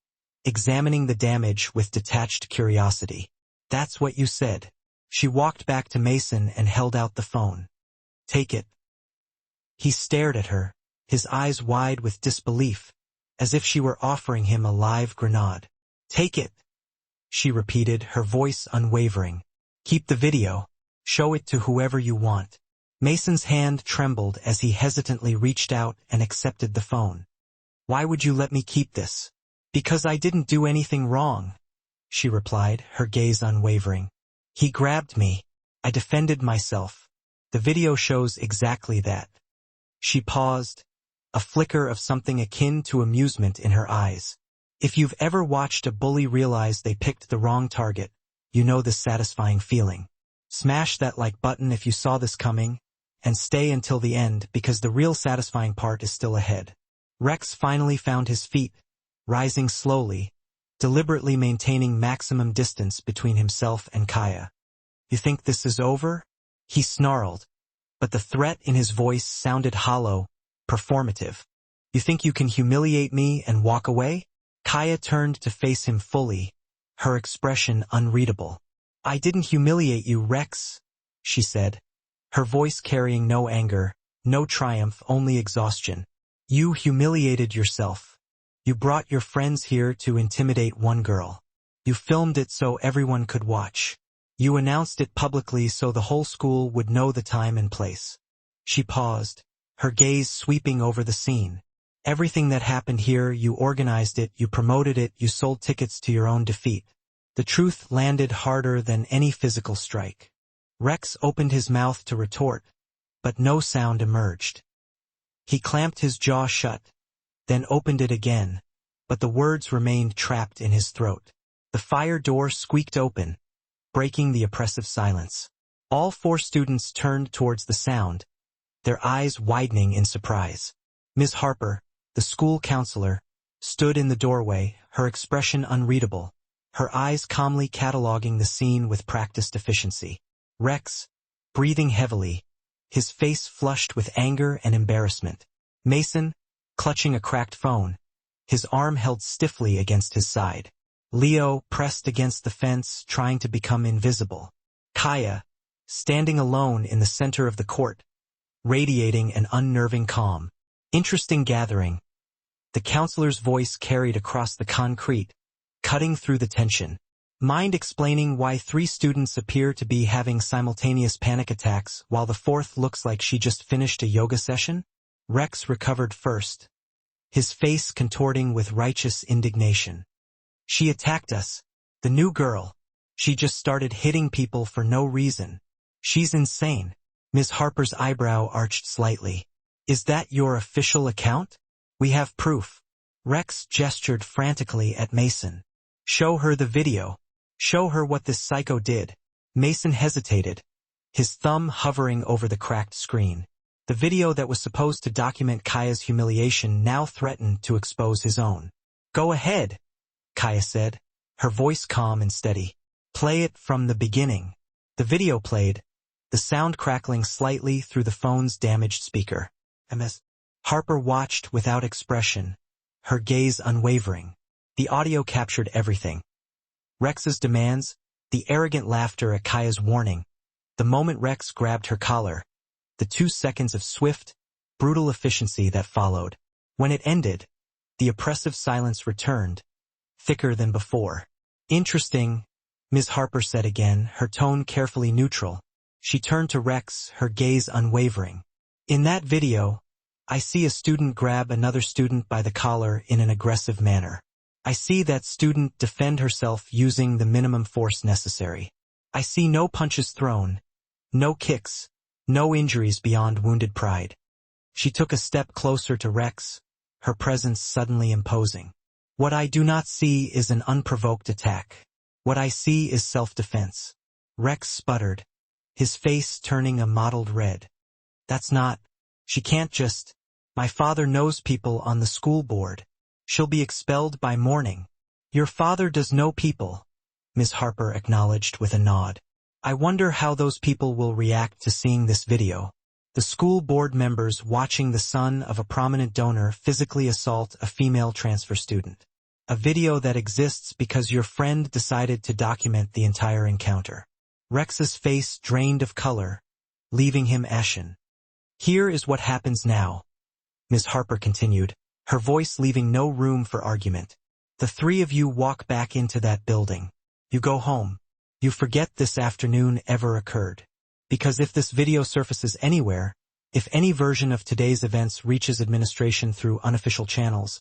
examining the damage with detached curiosity. "That's what you said." She walked back to Mason and held out the phone. "Take it." He stared at her, his eyes wide with disbelief, as if she were offering him a live grenade. "Take it," she repeated, her voice unwavering. "Keep the video. Show it to whoever you want." Mason's hand trembled as he hesitantly reached out and accepted the phone. "Why would you let me keep this?" "Because I didn't do anything wrong," she replied, her gaze unwavering. "He grabbed me. I defended myself. The video shows exactly that." She paused, a flicker of something akin to amusement in her eyes. If you've ever watched a bully realize they picked the wrong target, you know this satisfying feeling. Smash that like button if you saw this coming, and stay until the end because the real satisfying part is still ahead. Rex finally found his feet, rising slowly, deliberately maintaining maximum distance between himself and Kaya. "You think this is over?" he snarled, but the threat in his voice sounded hollow, performative. "You think you can humiliate me and walk away?" Kaya turned to face him fully, her expression unreadable. "I didn't humiliate you, Rex," she said, her voice carrying no anger, no triumph, only exhaustion. "You humiliated yourself. You brought your friends here to intimidate one girl. You filmed it so everyone could watch. You announced it publicly so the whole school would know the time and place." She paused, her gaze sweeping over the scene. "Everything that happened here, you organized it, you promoted it, you sold tickets to your own defeat. The truth landed harder than any physical strike. Rex opened his mouth to retort, but no sound emerged. He clamped his jaw shut, then opened it again, but the words remained trapped in his throat. The fire door squeaked open, breaking the oppressive silence. All 4 students turned towards the sound, their eyes widening in surprise. Ms. Harper, the school counselor, stood in the doorway, her expression unreadable, her eyes calmly cataloging the scene with practiced efficiency. Rex, breathing heavily, his face flushed with anger and embarrassment. Mason, clutching a cracked phone, his arm held stiffly against his side. Leo, pressed against the fence, trying to become invisible. Kaya, standing alone in the center of the court, radiating an unnerving calm. Interesting gathering. The counselor's voice carried across the concrete, cutting through the tension. Mind explaining why 3 students appear to be having simultaneous panic attacks while the 4th looks like she just finished a yoga session? Rex recovered first, his face contorting with righteous indignation. She attacked us. The new girl. She just started hitting people for no reason. She's insane. Ms. Harper's eyebrow arched slightly. Is that your official account? We have proof. Rex gestured frantically at Mason. Show her the video. Show her what this psycho did. Mason hesitated, his thumb hovering over the cracked screen. The video that was supposed to document Kaya's humiliation now threatened to expose his own. Go ahead, Kaya said, her voice calm and steady. Play it from the beginning. The video played, the sound crackling slightly through the phone's damaged speaker. Ms. Harper watched without expression, her gaze unwavering. The audio captured everything. Rex's demands, the arrogant laughter at Kaya's warning, the moment Rex grabbed her collar, the 2 seconds of swift, brutal efficiency that followed. When it ended, the oppressive silence returned, thicker than before. Interesting, Ms. Harper said again, her tone carefully neutral. She turned to Rex, her gaze unwavering. In that video, I see a student grab another student by the collar in an aggressive manner. I see that student defend herself using the minimum force necessary. I see no punches thrown, no kicks, no injuries beyond wounded pride. She took a step closer to Rex, her presence suddenly imposing. What I do not see is an unprovoked attack. What I see is self-defense. Rex sputtered, his face turning a mottled red. That's not. She can't just. My father knows people on the school board. She'll be expelled by morning. Your father does know people, Ms. Harper acknowledged with a nod. I wonder how those people will react to seeing this video. The school board members watching the son of a prominent donor physically assault a female transfer student. A video that exists because your friend decided to document the entire encounter. Rex's face drained of color, leaving him ashen. Here is what happens now, Ms. Harper continued, her voice leaving no room for argument. The 3 of you walk back into that building. You go home. You forget this afternoon ever occurred. Because if this video surfaces anywhere, if any version of today's events reaches administration through unofficial channels,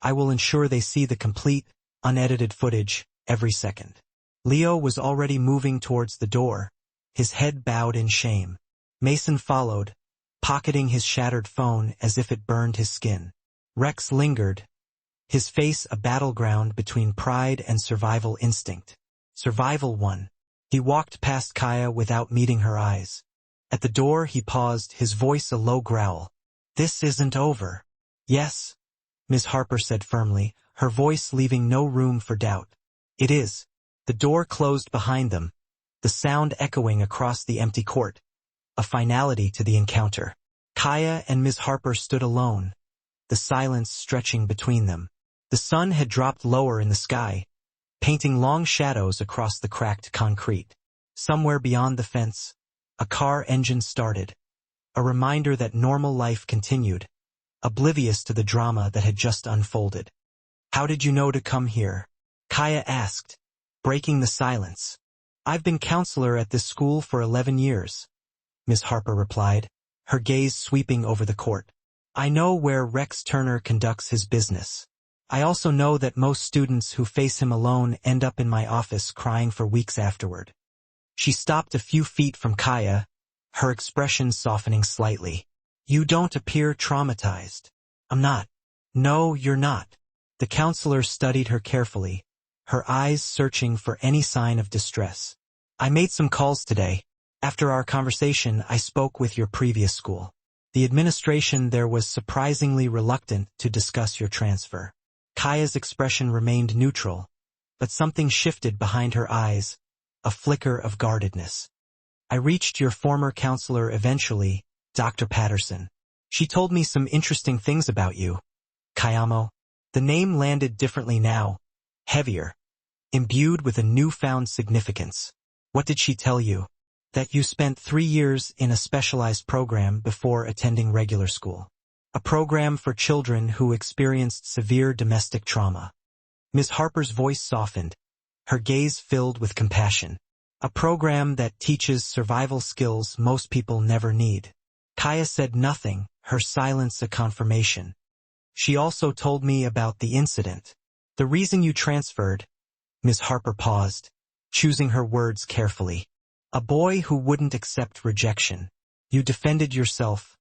I will ensure they see the complete, unedited footage every second. Leo was already moving towards the door, his head bowed in shame. Mason followed, pocketing his shattered phone as if it burned his skin. Rex lingered, his face a battleground between pride and survival instinct. Survival won. He walked past Kaya without meeting her eyes. At the door he paused, his voice a low growl. This isn't over. Yes, Ms. Harper said firmly, her voice leaving no room for doubt. It is. The door closed behind them, the sound echoing across the empty court, a finality to the encounter. Kaya and Ms. Harper stood alone, the silence stretching between them. The sun had dropped lower in the sky, painting long shadows across the cracked concrete. Somewhere beyond the fence, a car engine started, a reminder that normal life continued, oblivious to the drama that had just unfolded. How did you know to come here? Kaya asked, breaking the silence. I've been counselor at this school for 11 years, Ms. Harper replied, her gaze sweeping over the court. I know where Rex Turner conducts his business. I also know that most students who face him alone end up in my office crying for weeks afterward. She stopped a few feet from Kaya, her expression softening slightly. You don't appear traumatized. I'm not. No, you're not. The counselor studied her carefully, her eyes searching for any sign of distress. I made some calls today. After our conversation, I spoke with your previous school. The administration there was surprisingly reluctant to discuss your transfer. Kaya's expression remained neutral, but something shifted behind her eyes, a flicker of guardedness. I reached your former counselor eventually, Dr. Patterson. She told me some interesting things about you. Kayamo. The name landed differently now, heavier, imbued with a newfound significance. What did she tell you? That you spent 3 years in a specialized program before attending regular school. A program for children who experienced severe domestic trauma. Ms. Harper's voice softened, her gaze filled with compassion. A program that teaches survival skills most people never need. Kaya said nothing, her silence a confirmation. She also told me about the incident. The reason you transferred. Ms. Harper paused, choosing her words carefully. A boy who wouldn't accept rejection. You defended yourself.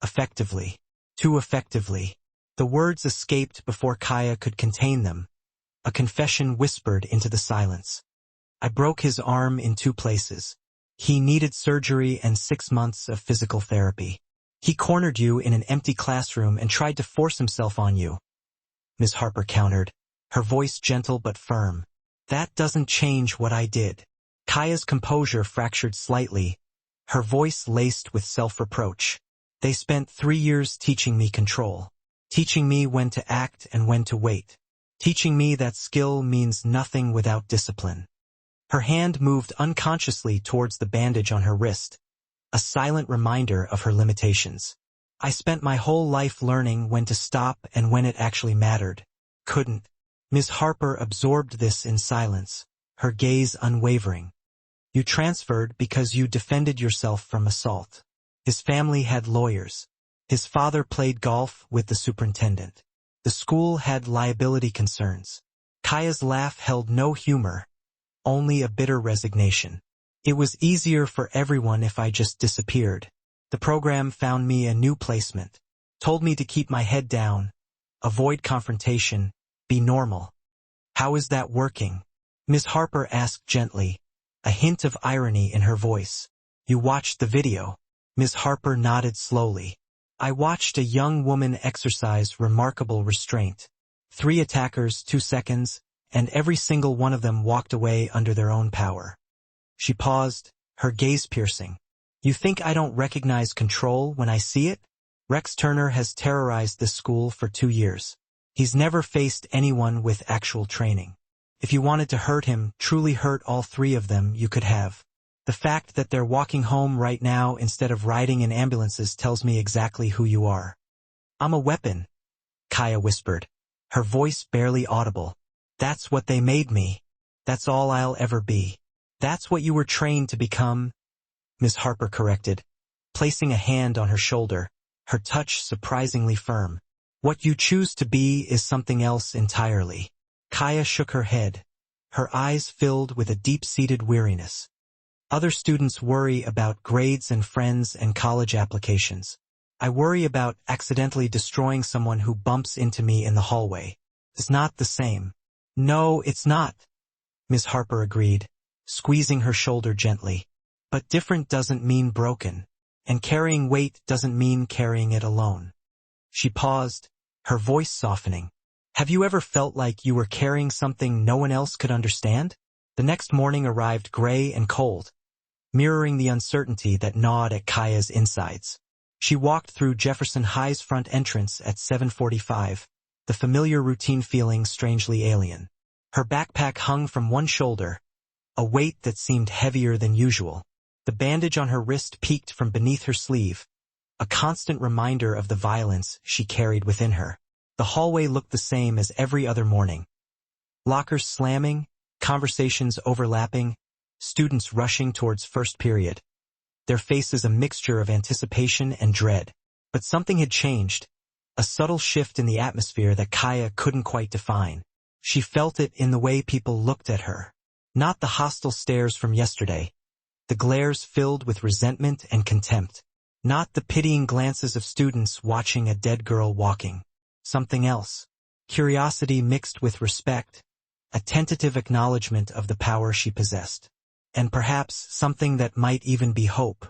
Effectively. Too effectively. The words escaped before Kaya could contain them. A confession whispered into the silence. I broke his arm in 2 places. He needed surgery and 6 months of physical therapy. He cornered you in an empty classroom and tried to force himself on you. Ms. Harper countered, her voice gentle but firm. That doesn't change what I did. Kaya's composure fractured slightly, her voice laced with self-reproach. They spent 3 years teaching me control. Teaching me when to act and when to wait. Teaching me that skill means nothing without discipline. Her hand moved unconsciously towards the bandage on her wrist, a silent reminder of her limitations. I spent my whole life learning when to stop and when it actually mattered. Couldn't. Ms. Harper absorbed this in silence, her gaze unwavering. You transferred because you defended yourself from assault. His family had lawyers. His father played golf with the superintendent. The school had liability concerns. Kaya's laugh held no humor, only a bitter resignation. It was easier for everyone if I just disappeared. The program found me a new placement, told me to keep my head down, avoid confrontation, be normal. How is that working? Ms. Harper asked gently, a hint of irony in her voice. You watched the video. Ms. Harper nodded slowly. I watched a young woman exercise remarkable restraint. 3 attackers, 2 seconds, and every single one of them walked away under their own power. She paused, her gaze piercing. You think I don't recognize control when I see it? Rex Turner has terrorized this school for 2 years. He's never faced anyone with actual training. If you wanted to hurt him, truly hurt all 3 of them, you could have. The fact that they're walking home right now instead of riding in ambulances tells me exactly who you are. I'm a weapon, Kaya whispered, her voice barely audible. That's what they made me. That's all I'll ever be. That's what you were trained to become, Ms. Harper corrected, placing a hand on her shoulder, her touch surprisingly firm. What you choose to be is something else entirely. Kaya shook her head, her eyes filled with a deep-seated weariness. Other students worry about grades and friends and college applications. I worry about accidentally destroying someone who bumps into me in the hallway. It's not the same. No, it's not, Ms. Harper agreed, squeezing her shoulder gently. But different doesn't mean broken, and carrying weight doesn't mean carrying it alone. She paused, her voice softening. Have you ever felt like you were carrying something no one else could understand? The next morning arrived gray and cold, mirroring the uncertainty that gnawed at Kaya's insides. She walked through Jefferson High's front entrance at 7:45, the familiar routine feeling strangely alien. Her backpack hung from one shoulder, a weight that seemed heavier than usual. The bandage on her wrist peeked from beneath her sleeve, a constant reminder of the violence she carried within her. The hallway looked the same as every other morning. Lockers slamming, conversations overlapping, students rushing towards first period. Their faces a mixture of anticipation and dread. But something had changed. a subtle shift in the atmosphere that Kaya couldn't quite define. She felt it in the way people looked at her. Not the hostile stares from yesterday, the glares filled with resentment and contempt. Not the pitying glances of students watching a dead girl walking. Something else. Curiosity mixed with respect, a tentative acknowledgement of the power she possessed. And perhaps something that might even be hope.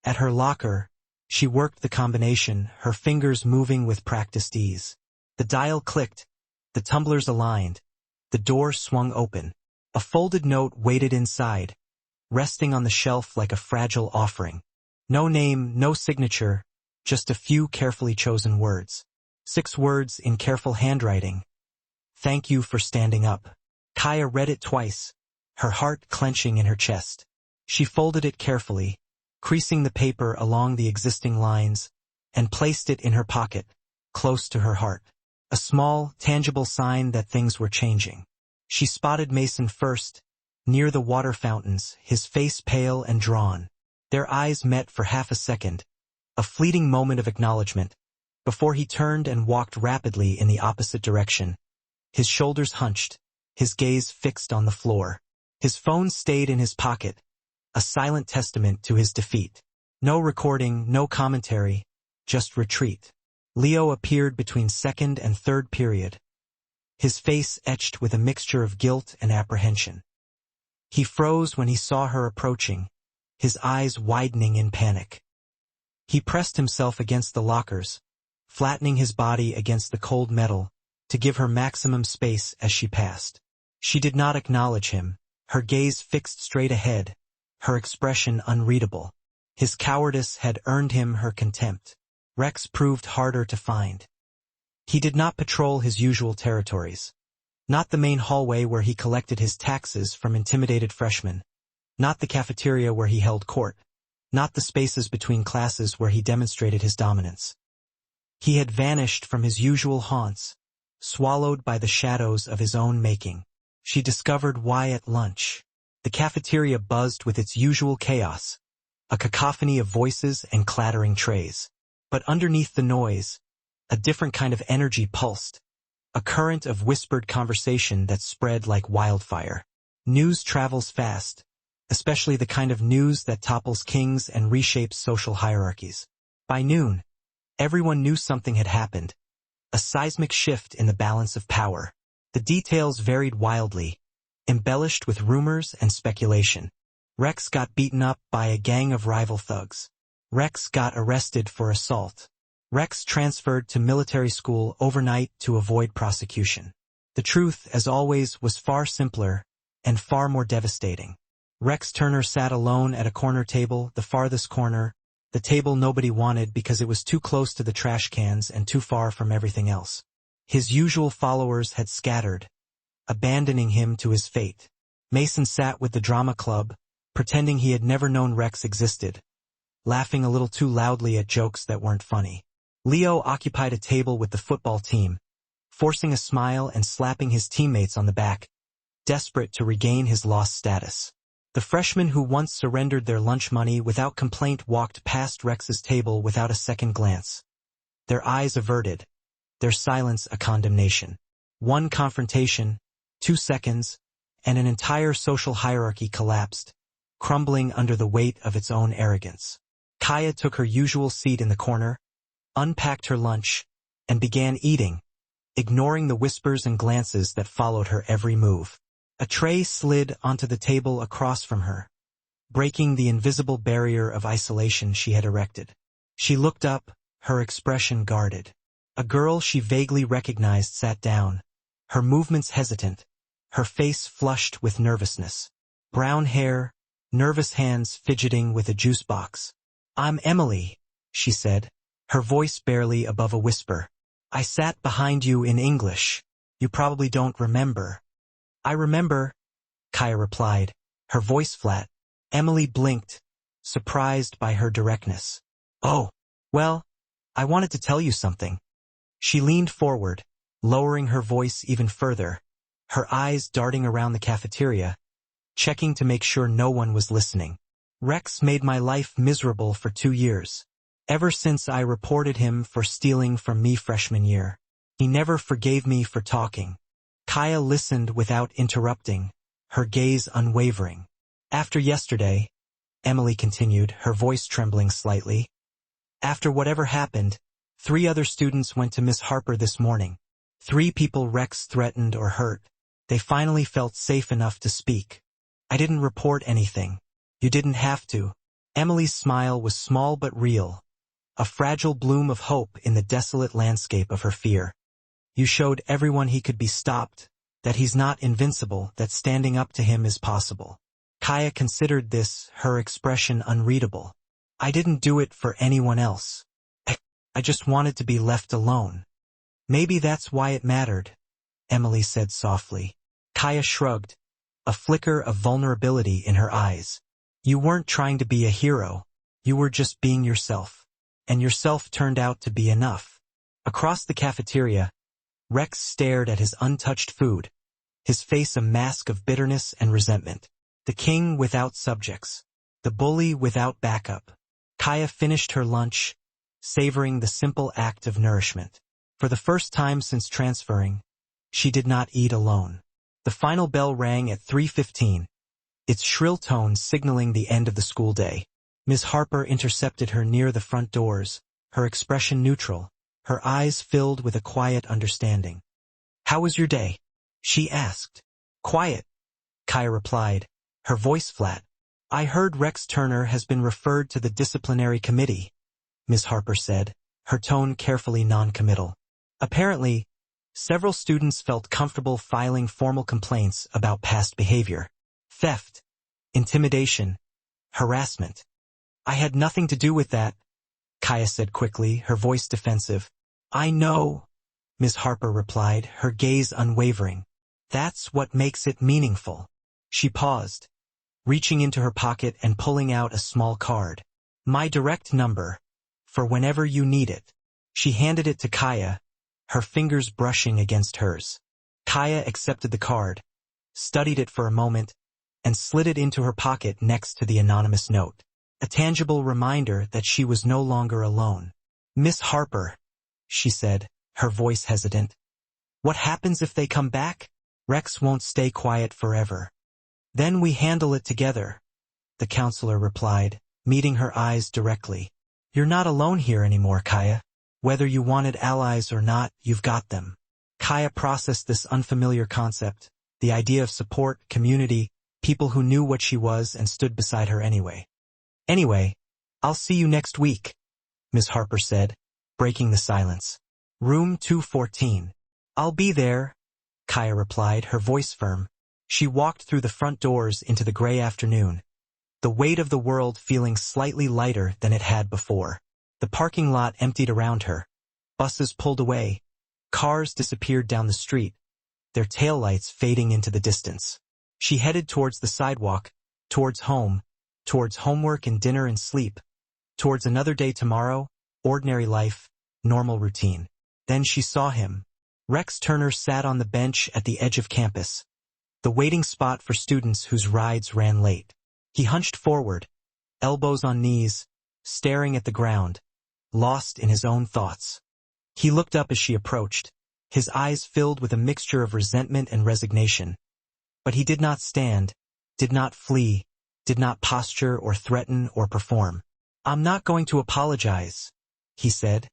At her locker, she worked the combination, her fingers moving with practiced ease. The dial clicked, the tumblers aligned, the door swung open. A folded note waited inside, resting on the shelf like a fragile offering. No name, no signature, just a few carefully chosen words. 6 words in careful handwriting. Thank you for standing up. Kaya read it twice, her heart clenching in her chest. She folded it carefully, creasing the paper along the existing lines, and placed it in her pocket, close to her heart. A small, tangible sign that things were changing. She spotted Mason first, near the water fountains, his face pale and drawn. Their eyes met for half a second, a fleeting moment of acknowledgement, before he turned and walked rapidly in the opposite direction. His shoulders hunched, his gaze fixed on the floor. His phone stayed in his pocket, a silent testament to his defeat. No recording, no commentary, just retreat. Leo appeared between second and third period, his face etched with a mixture of guilt and apprehension. He froze when he saw her approaching, his eyes widening in panic. He pressed himself against the lockers, flattening his body against the cold metal, to give her maximum space as she passed. She did not acknowledge him, her gaze fixed straight ahead, her expression unreadable. His cowardice had earned him her contempt. Rex proved harder to find. He did not patrol his usual territories. Not the main hallway where he collected his taxes from intimidated freshmen. Not the cafeteria where he held court. Not the spaces between classes where he demonstrated his dominance. He had vanished from his usual haunts, swallowed by the shadows of his own making. She discovered why at lunch. The cafeteria buzzed with its usual chaos, a cacophony of voices and clattering trays. But underneath the noise, a different kind of energy pulsed, a current of whispered conversation that spread like wildfire. News travels fast, especially the kind of news that topples kings and reshapes social hierarchies. By noon, everyone knew something had happened, a seismic shift in the balance of power. The details varied wildly, embellished with rumors and speculation. Rex got beaten up by a gang of rival thugs. Rex got arrested for assault. Rex transferred to military school overnight to avoid prosecution. The truth, as always, was far simpler and far more devastating. Rex Turner sat alone at a corner table, the farthest corner, the table nobody wanted because it was too close to the trash cans and too far from everything else. His usual followers had scattered, abandoning him to his fate. Mason sat with the drama club, pretending he had never known Rex existed, laughing a little too loudly at jokes that weren't funny. Leo occupied a table with the football team, forcing a smile and slapping his teammates on the back, desperate to regain his lost status. The freshmen who once surrendered their lunch money without complaint walked past Rex's table without a second glance. Their eyes averted, their silence a condemnation. One confrontation, 2 seconds, and an entire social hierarchy collapsed, crumbling under the weight of its own arrogance. Kaya took her usual seat in the corner, unpacked her lunch, and began eating, ignoring the whispers and glances that followed her every move. A tray slid onto the table across from her, breaking the invisible barrier of isolation she had erected. She looked up, her expression guarded. A girl she vaguely recognized sat down, her movements hesitant, her face flushed with nervousness. Brown hair, nervous hands fidgeting with a juice box. "I'm Emily," she said, her voice barely above a whisper. "I sat behind you in English. You probably don't remember." "I remember," Kaya replied, her voice flat. Emily blinked, surprised by her directness. "Oh, well, I wanted to tell you something." She leaned forward, lowering her voice even further, her eyes darting around the cafeteria, checking to make sure no one was listening. "Rex made my life miserable for 2 years. Ever since I reported him for stealing from me freshman year. He never forgave me for talking. Kaya listened without interrupting, her gaze unwavering. After yesterday, Emily continued, her voice trembling slightly. After whatever happened, 3 other students went to Miss Harper this morning. 3 people Rex threatened or hurt. They finally felt safe enough to speak. I didn't report anything. You didn't have to. Emily's smile was small but real, a fragile bloom of hope in the desolate landscape of her fear. You showed everyone he could be stopped, that he's not invincible, that standing up to him is possible. Kaya considered this, her expression unreadable. I didn't do it for anyone else. I just wanted to be left alone. Maybe that's why it mattered, Emily said softly. Kaya shrugged, a flicker of vulnerability in her eyes. You weren't trying to be a hero. You were just being yourself. And yourself turned out to be enough. Across the cafeteria, Rex stared at his untouched food, his face a mask of bitterness and resentment. The king without subjects. The bully without backup. Kaya finished her lunch, savoring the simple act of nourishment. For the first time since transferring, she did not eat alone. The final bell rang at 3:15, its shrill tone signaling the end of the school day. Miss Harper intercepted her near the front doors, her expression neutral, her eyes filled with a quiet understanding. How was your day? She asked. Quiet, Kaya replied, her voice flat. I heard Rex Turner has been referred to the disciplinary committee, Miss Harper said, her tone carefully non-committal. Apparently, several students felt comfortable filing formal complaints about past behavior. Theft, intimidation, harassment. I had nothing to do with that, Kaya said quickly, her voice defensive. I know, Miss Harper replied, her gaze unwavering. That's what makes it meaningful. She paused, reaching into her pocket and pulling out a small card. My direct number, for whenever you need it. She handed it to Kaya, her fingers brushing against hers. Kaya accepted the card, studied it for a moment, and slid it into her pocket next to the anonymous note. A tangible reminder that she was no longer alone. Miss Harper, she said, her voice hesitant. What happens if they come back? Rex won't stay quiet forever. Then we handle it together, the counselor replied, meeting her eyes directly. You're not alone here anymore, Kaya. Whether you wanted allies or not, you've got them. Kaya processed this unfamiliar concept, the idea of support, community, people who knew what she was and stood beside her anyway. Anyway, I'll see you next week, Miss Harper said, breaking the silence. Room 214. I'll be there, Kaya replied, her voice firm. She walked through the front doors into the gray afternoon, the weight of the world feeling slightly lighter than it had before. The parking lot emptied around her. Buses pulled away. Cars disappeared down the street, their taillights fading into the distance. She headed towards the sidewalk, towards home, towards homework and dinner and sleep, towards another day tomorrow, ordinary life, normal routine. Then she saw him. Rex Turner sat on the bench at the edge of campus, the waiting spot for students whose rides ran late. He hunched forward, elbows on knees, staring at the ground, lost in his own thoughts. He looked up as she approached, his eyes filled with a mixture of resentment and resignation. But he did not stand, did not flee, did not posture or threaten or perform. I'm not going to apologize, he said,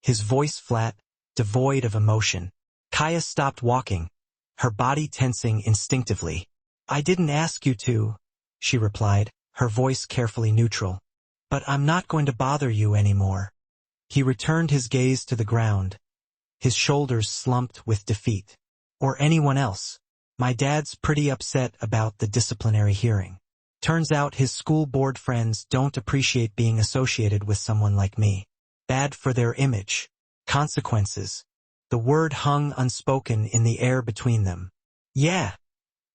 his voice flat, devoid of emotion. Kaya stopped walking, her body tensing instinctively. I didn't ask you to, she replied, her voice carefully neutral. But I'm not going to bother you anymore. He returned his gaze to the ground, his shoulders slumped with defeat. Or anyone else. My dad's pretty upset about the disciplinary hearing. Turns out his school board friends don't appreciate being associated with someone like me. Bad for their image. Consequences. The word hung unspoken in the air between them. Yeah,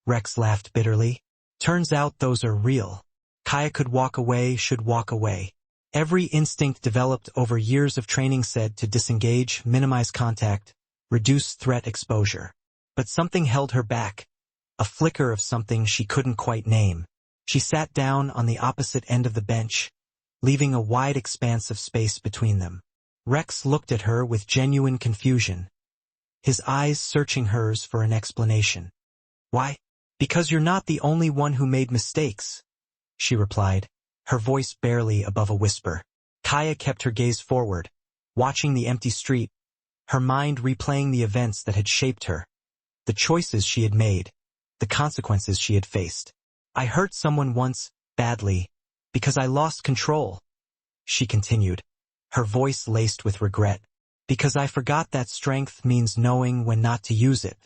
Rex laughed bitterly. Turns out those are real. Kaya could walk away, should walk away. Every instinct developed over years of training said to disengage, minimize contact, reduce threat exposure. But something held her back, a flicker of something she couldn't quite name. She sat down on the opposite end of the bench, leaving a wide expanse of space between them. Rex looked at her with genuine confusion, his eyes searching hers for an explanation. "Why? Because you're not the only one who made mistakes," she replied, her voice barely above a whisper. Kaya kept her gaze forward, watching the empty street, her mind replaying the events that had shaped her, the choices she had made, the consequences she had faced. "I hurt someone once, badly, because I lost control," she continued, her voice laced with regret. "Because I forgot that strength means knowing when not to use it.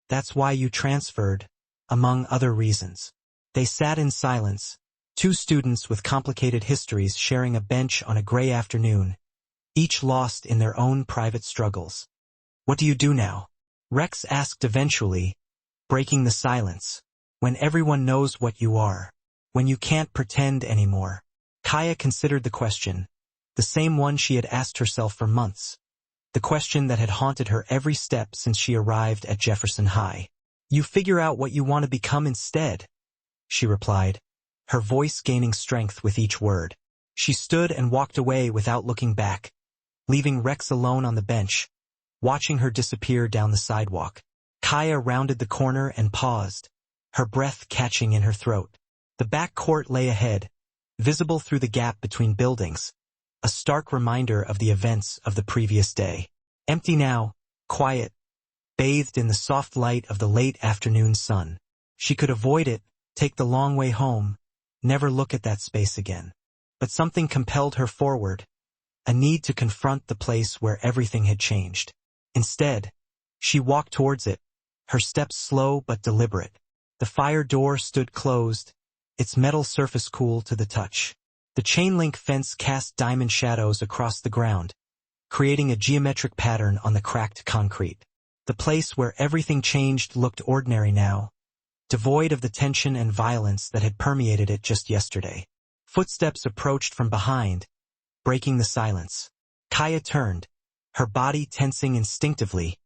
That's why you transferred, among other reasons." They sat in silence, two students with complicated histories sharing a bench on a gray afternoon, each lost in their own private struggles. "What do you do now?" Rex asked eventually, breaking the silence. "When everyone knows what you are. When you can't pretend anymore." Kaya considered the question, the same one she had asked herself for months. The question that had haunted her every step since she arrived at Jefferson High. "You figure out what you want to become instead," she replied, her voice gaining strength with each word. She stood and walked away without looking back, leaving Rex alone on the bench, watching her disappear down the sidewalk. Kaya rounded the corner and paused, her breath catching in her throat. The back court lay ahead, visible through the gap between buildings, a stark reminder of the events of the previous day. Empty now, quiet, bathed in the soft light of the late afternoon sun. She could avoid it, take the long way home, never look at that space again. But something compelled her forward, a need to confront the place where everything had changed. Instead, she walked towards it, her steps slow but deliberate. The fire door stood closed, its metal surface cool to the touch. The chain-link fence cast diamond shadows across the ground, creating a geometric pattern on the cracked concrete. The place where everything changed looked ordinary now, devoid of the tension and violence that had permeated it just yesterday. Footsteps approached from behind, breaking the silence. Kaya turned, her body tensing instinctively,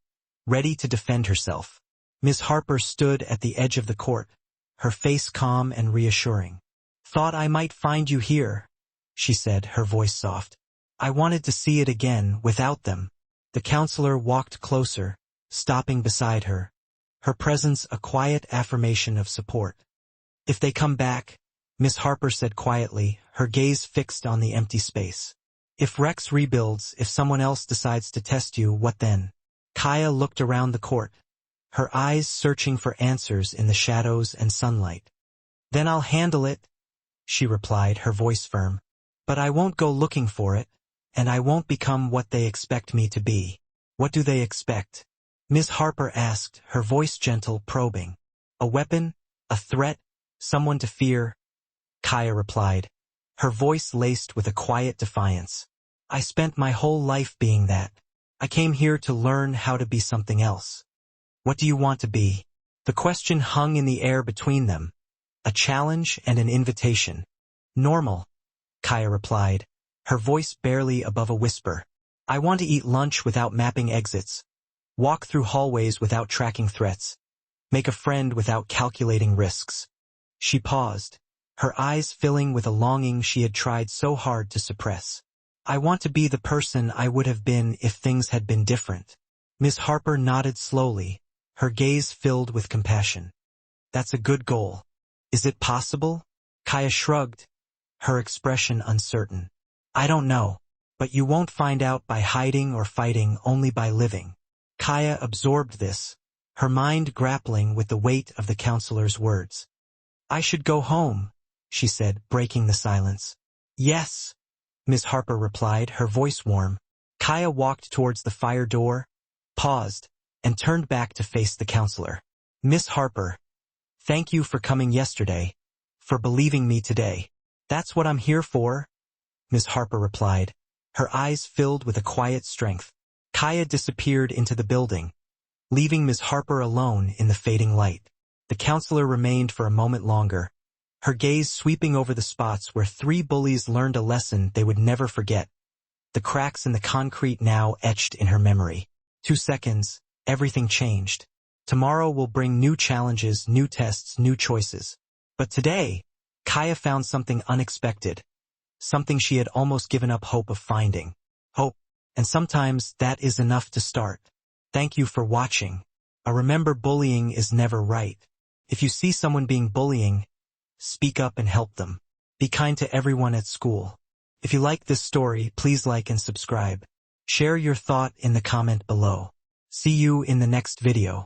ready to defend herself. Miss Harper stood at the edge of the court, her face calm and reassuring. "Thought I might find you here," she said, her voice soft. "I wanted to see it again without them." The counselor walked closer, stopping beside her, her presence a quiet affirmation of support. "If they come back," Miss Harper said quietly, her gaze fixed on the empty space. "If Rex rebuilds, if someone else decides to test you, what then?" Kaya looked around the court, her eyes searching for answers in the shadows and sunlight. "Then I'll handle it," she replied, her voice firm. "But I won't go looking for it, and I won't become what they expect me to be." "What do they expect?" Miss Harper asked, her voice gentle, probing. "A weapon? A threat? Someone to fear?" Kaya replied, her voice laced with a quiet defiance. "I spent my whole life being that. I came here to learn how to be something else." "What do you want to be?" The question hung in the air between them, a challenge and an invitation. "Normal," Kaya replied, her voice barely above a whisper. "I want to eat lunch without mapping exits, walk through hallways without tracking threats, make a friend without calculating risks." She paused, her eyes filling with a longing she had tried so hard to suppress. "I want to be the person I would have been if things had been different." Miss Harper nodded slowly, her gaze filled with compassion. "That's a good goal. Is it possible?" Kaya shrugged, her expression uncertain. "I don't know. But you won't find out by hiding or fighting, only by living." Kaya absorbed this, her mind grappling with the weight of the counselor's words. "I should go home," she said, breaking the silence. "Yes," Miss Harper replied, her voice warm. Kaya walked towards the fire door, paused, and turned back to face the counselor. "Miss Harper, thank you for coming yesterday, for believing me today." "That's what I'm here for," Miss Harper replied, her eyes filled with a quiet strength. Kaya disappeared into the building, leaving Miss Harper alone in the fading light. The counselor remained for a moment longer, her gaze sweeping over the spots where three bullies learned a lesson they would never forget, the cracks in the concrete now etched in her memory. 2 seconds, everything changed. Tomorrow will bring new challenges, new tests, new choices. But today, Kaya found something unexpected, something she had almost given up hope of finding. Hope. And sometimes that is enough to start. Thank you for watching. Remember, bullying is never right. If you see someone being bullying, speak up and help them. Be kind to everyone at school. If you like this story, please like and subscribe. Share your thought in the comment below. See you in the next video.